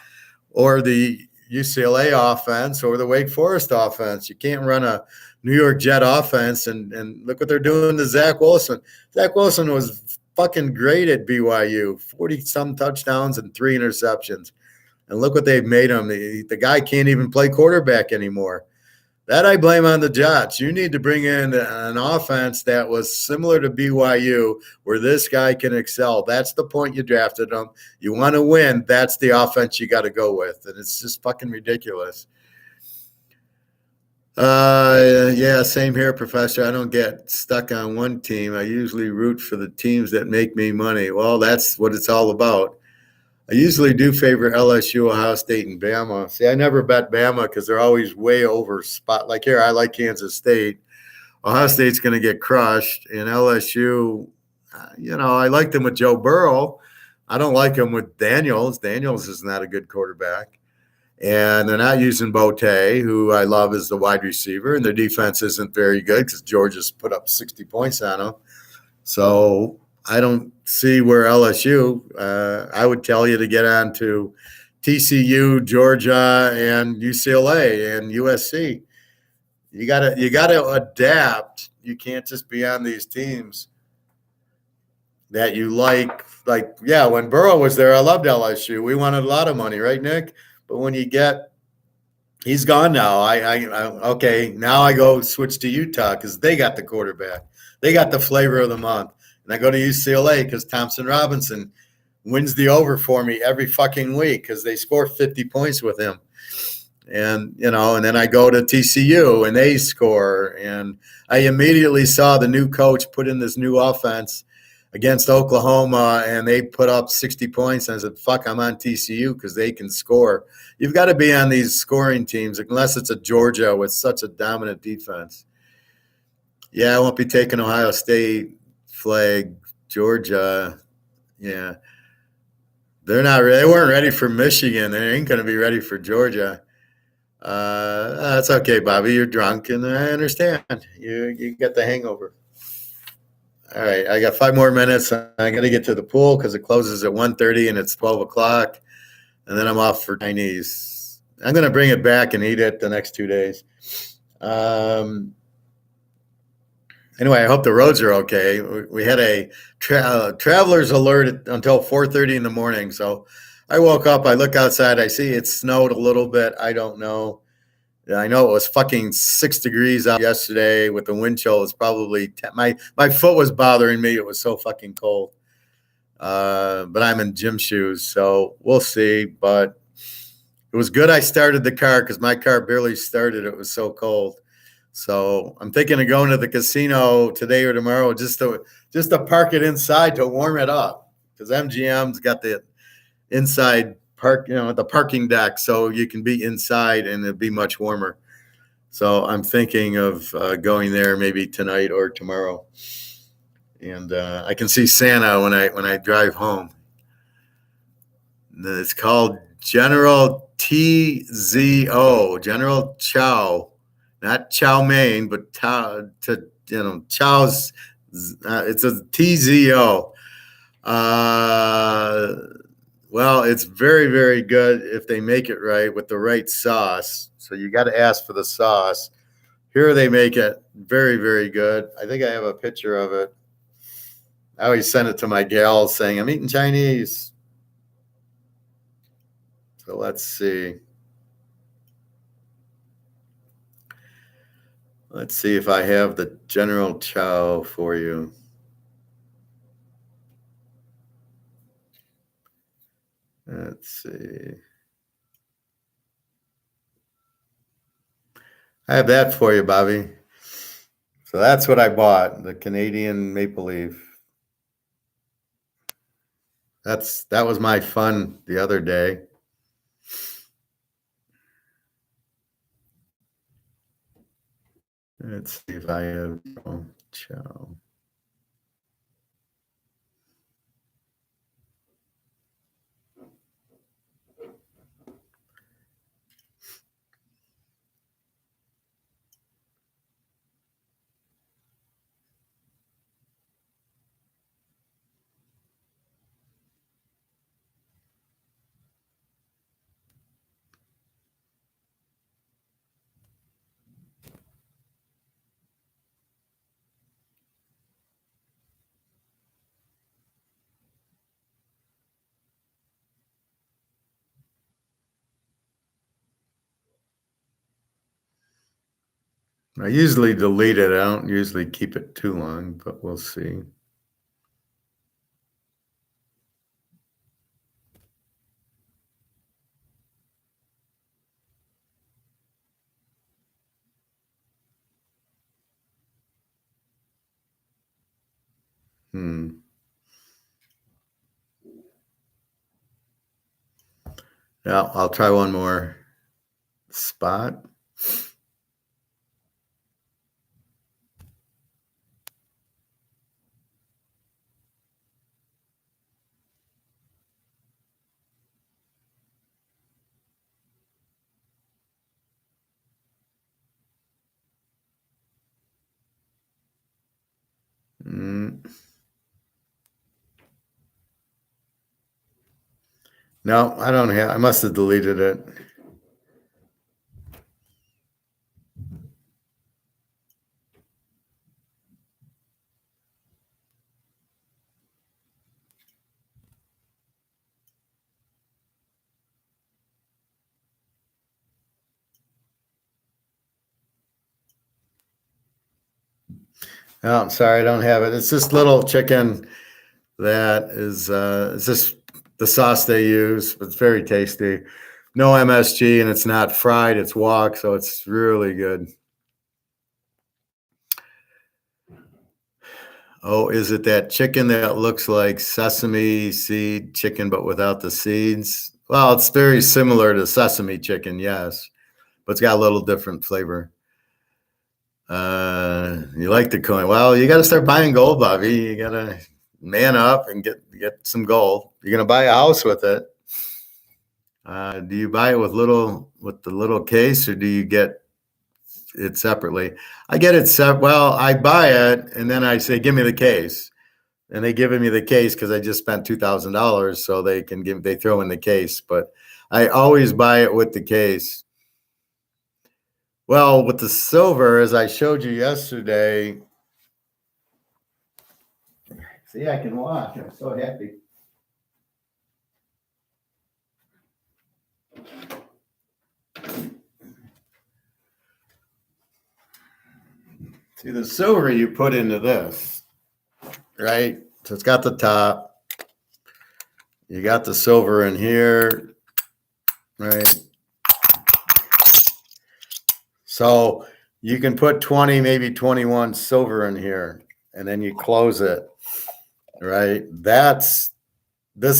or the UCLA offense or the Wake Forest offense. You can't run a New York Jet offense and look what they're doing to Zach Wilson. Zach Wilson was fucking great at BYU, 40-some touchdowns and 3 interceptions. And look what they've made him. The guy can't even play quarterback anymore. That I blame on the Jets. You need to bring in an offense that was similar to BYU where this guy can excel. That's the point you drafted him. You want to win. That's the offense you got to go with. And it's just fucking ridiculous. Yeah, same here, Professor. I don't get stuck on one team. I usually root for the teams that make me money. Well, that's what it's all about. I usually do favor LSU, Ohio State, and Bama. See, I never bet Bama because they're always way over spot. Like here, I like Kansas State. Ohio State's going to get crushed, and LSU, I like them with Joe Burrow. I don't like them with Daniels. Daniels is not a good quarterback. And they're not using Bote, who I love as the wide receiver, and their defense isn't very good because Georgia's put up 60 points on them. So I don't see where LSU. I would tell you to get on to TCU, Georgia, and UCLA and USC. You gotta adapt. You can't just be on these teams that you like. Like, yeah, when Burrow was there, I loved LSU. We wanted a lot of money, right, Nick? But when he's gone now. Okay. Now I go switch to Utah because they got the quarterback. They got the flavor of the month. And I go to UCLA because Thompson Robinson wins the over for me every fucking week because they score 50 points with him. And, and then I go to TCU and they score. And I immediately saw the new coach put in this new offense against Oklahoma and they put up 60 points. And I said, fuck, I'm on TCU because they can score. You've got to be on these scoring teams unless it's a Georgia with such a dominant defense. Yeah, I won't be taking Ohio State flag. Georgia, yeah. They weren't ready for Michigan. They ain't going to be ready for Georgia. That's okay, Bobby. You're drunk, and I understand. You get the hangover. All right, I got 5 more minutes. I got to get to the pool because it closes at 1:30 and it's 12 o'clock, and then I'm off for Chinese. I'm going to bring it back and eat it the next 2 days. Anyway, I hope the roads are okay. We had a traveler's alert until 4:30 in the morning. So I woke up, I look outside, I see it snowed a little bit. I don't know. I know it was fucking 6 degrees out yesterday with the wind chill. It was probably my foot was bothering me. It was so fucking cold. But I'm in gym shoes, so we'll see. But it was good I started the car because my car barely started. It was so cold. So I'm thinking of going to the casino today or tomorrow just to park it inside to warm it up because MGM's got the inside park, the parking deck, so you can be inside and it'd be much warmer. So I'm thinking of going there maybe tonight or tomorrow, and I can see Santa when I drive home. It's called General TZO, General Chow. Not chow mein, but Chow's. It's a TZO. Well, it's very, very good if they make it right with the right sauce. So you got to ask for the sauce. Here they make it very, very good. I think I have a picture of it. I always send it to my gals saying, I'm eating Chinese. So let's see. Let's see if I have the General Chow for you. Let's see. I have that for you, Bobby. So that's what I bought, the Canadian Maple Leaf. That was my fun the other day. Let's see if I have Chow. I usually delete it. I don't usually keep it too long, but we'll see. Yeah, I'll try one more spot. Mm. No, I don't have. I must have deleted it. Oh, I'm sorry, I don't have it. It's this little chicken that is. It's just the sauce they use. It's very tasty. No MSG, and it's not fried. It's wok, so it's really good. Oh, is it that chicken that looks like sesame seed chicken but without the seeds? Well, it's very similar to sesame chicken, yes, but it's got a little different flavor. You like the coin? Well, you got to start buying gold, Bobby. You got to man up and get some gold. You're gonna buy a house with it. Do you buy it with the little case, or do you get it separately? I get it Well, I buy it and then I say, "Give me the case," and they give me the case because I just spent $2,000, so they throw in the case. But I always buy it with the case. Well, with the silver, as I showed you yesterday, see, I can watch. I'm so happy. See, the silver you put into this, right? So it's got the top. You got the silver in here, right? So you can put 20, maybe 21 silver in here, and then you close it, right? This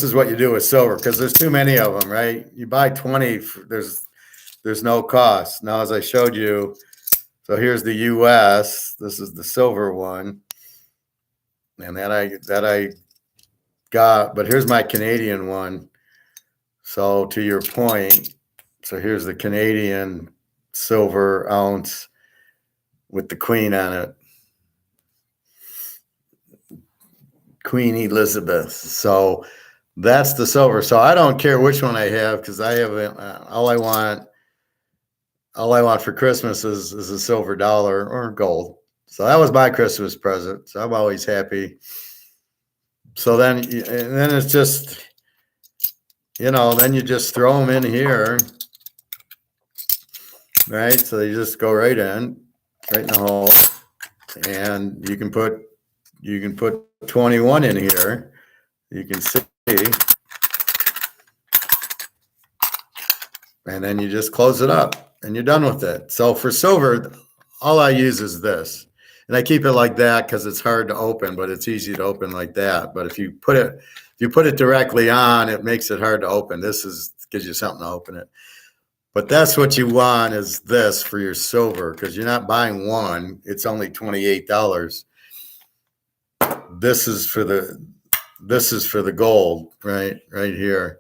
is what you do with silver because there's too many of them, right? You buy 20, there's no cost. Now, as I showed you, so here's the US, this is the silver one, and that I got, but here's my Canadian one. So to your point, so here's the Canadian silver ounce with the queen on it. Queen Elizabeth. So that's the silver. So I don't care which one I have because I have all I want for Christmas is a silver dollar or gold. So that was my Christmas present. So I'm always happy. So then it's just, then you just throw them in here, right? So you just go right in the hole, and you can put 21 in here. You can see, and then you just close it up, and you're done with it. So for silver, all I use is this, and I keep it like that because it's hard to open, but it's easy to open like that. But if you put it directly on, it makes it hard to open. Gives you something to open it. But that's what you want is this for your silver because you're not buying one. It's only $28. This is for the gold, right here.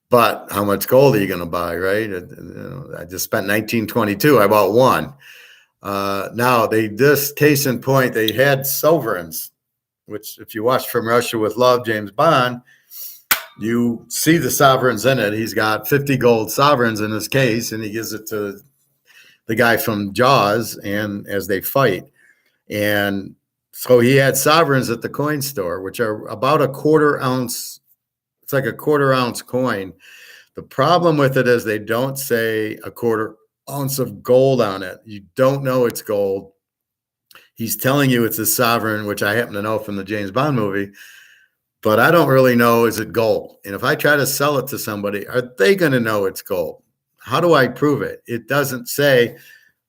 But how much gold are you going to buy, right? I just spent $19.22. I bought one. Now case in point, they had sovereigns, which if you watch From Russia with Love, James Bond, you see the sovereigns in it. He's got 50 gold sovereigns in his case, and he gives it to the guy from Jaws, and as they fight. And so he had sovereigns at the coin store, which are about a quarter ounce. It's like a quarter ounce coin. The problem with it is they don't say a quarter ounce of gold on it. You don't know it's gold. He's telling you it's a sovereign, which I happen to know from the James Bond movie, but I don't really know, is it gold? And if I try to sell it to somebody, are they going to know it's gold? How do I prove it? It doesn't say,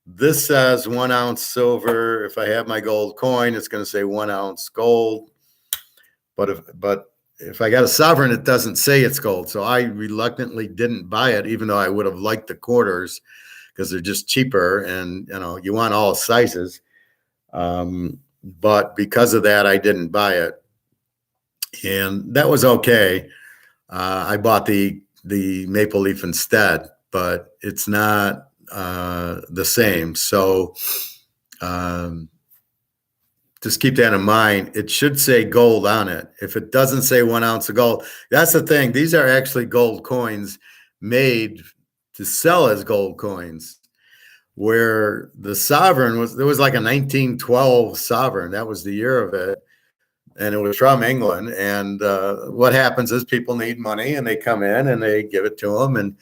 this says 1 ounce silver. If I have my gold coin, it's going to say 1 ounce gold. But if I got a sovereign, it doesn't say it's gold. So I reluctantly didn't buy it, even though I would have liked the quarters because they're just cheaper, and you want all sizes. But because of that, I didn't buy it, and that was okay. I bought the maple leaf instead, but it's not the same. So just keep that in mind. It should say gold on it. If it doesn't say 1 ounce of gold, that's the thing. These are actually gold coins made to sell as gold coins. Where the sovereign there was like a 1912 sovereign. That was the year of it. And it was from England. And what happens is people need money and they come in and they give it to him. And,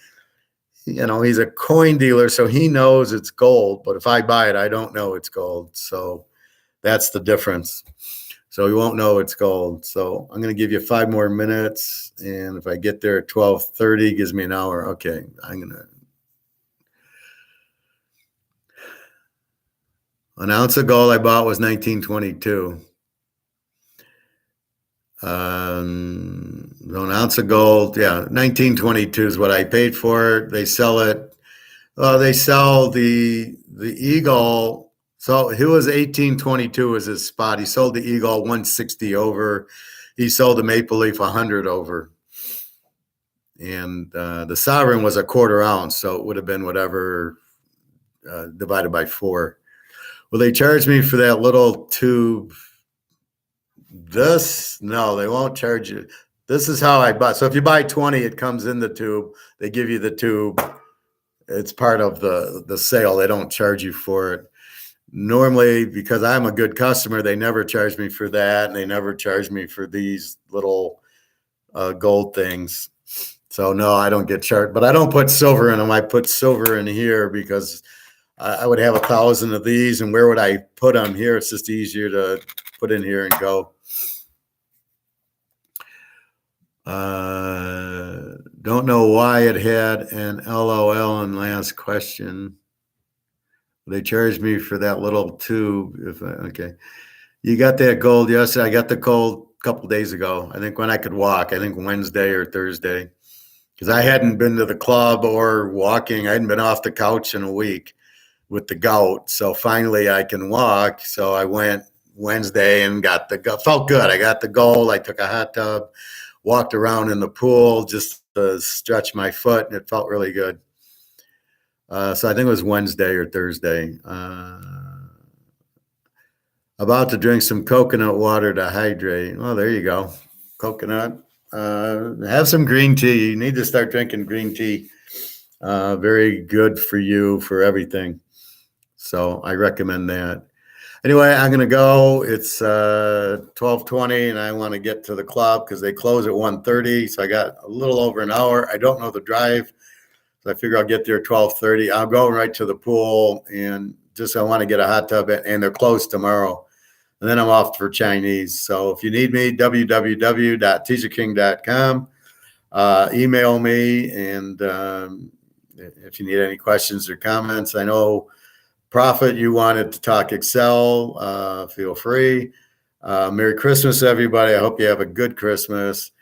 he's a coin dealer, so he knows it's gold. But if I buy it, I don't know it's gold. So that's the difference. So we won't know it's gold. So I'm going to give you 5 more minutes. And if I get there at 12:30, it gives me an hour. Okay, I'm going to. An ounce of gold I bought was 1922. An ounce of gold, 1922 is what I paid for it. They sell it. They sell the Eagle. So he was 1822 was his spot. He sold the Eagle 160 over. He sold the Maple Leaf 100 over. And the Sovereign was a 1/4 ounce, so it would have been whatever divided by 4. Well, they charged me for that little tube. No, they won't charge you. This is how I buy. So if you buy 20, it comes in the tube. They give you the tube. It's part of the sale. They don't charge you for it. Normally, because I'm a good customer, they never charge me for that, and they never charge me for these little gold things. So no, I don't get charged. But I don't put silver in them. I put silver in here because I would have 1,000 of these, and where would I put them? Here, it's just easier to put in here and go. Don't know why it had an LOL in last question. They charged me for that little tube. Okay. You got that gold yesterday. I got the gold a couple days ago. I think when I could walk, I think Wednesday or Thursday, because I hadn't been to the club or walking. I hadn't been off the couch in a week with the gout. So finally I can walk. So I went Wednesday and got felt good. I got the gold. I took a hot tub, walked around in the pool just to stretch my foot, and it felt really good. So I think it was Wednesday or Thursday. About to drink some coconut water to hydrate. Well, there you go. Coconut. Have some green tea. You need to start drinking green tea. Very good for you, for everything. So I recommend that. Anyway, I'm going to go. It's 12:20, and I want to get to the club because they close at 1:30. So I got a little over an hour. I don't know the drive. So I figure I'll get there at 12:30. I'm going right to the pool, and I want to get a hot tub, and they're closed tomorrow. And then I'm off for Chinese. So if you need me, www.teaserking.com. Email me, and if you need any questions or comments. I know, Prophet, you wanted to talk Excel. Feel free. Merry Christmas, everybody. I hope you have a good Christmas.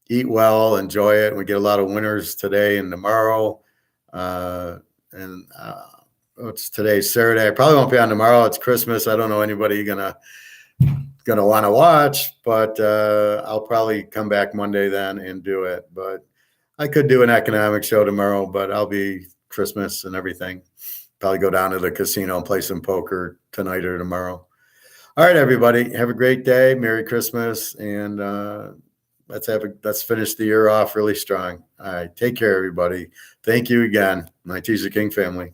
Eat well, enjoy it. We get a lot of winners today and tomorrow. It's today's Saturday. I probably won't be on tomorrow. It's Christmas. I don't know anybody gonna want to watch, but I'll probably come back Monday then and do it. But I could do an economic show tomorrow, but I'll be Christmas and everything. Probably go down to the casino and play some poker tonight or tomorrow. All right, everybody, have a great day. Merry Christmas, and let's finish the year off really strong. All right, take care, everybody. Thank you again, my Teaserking family.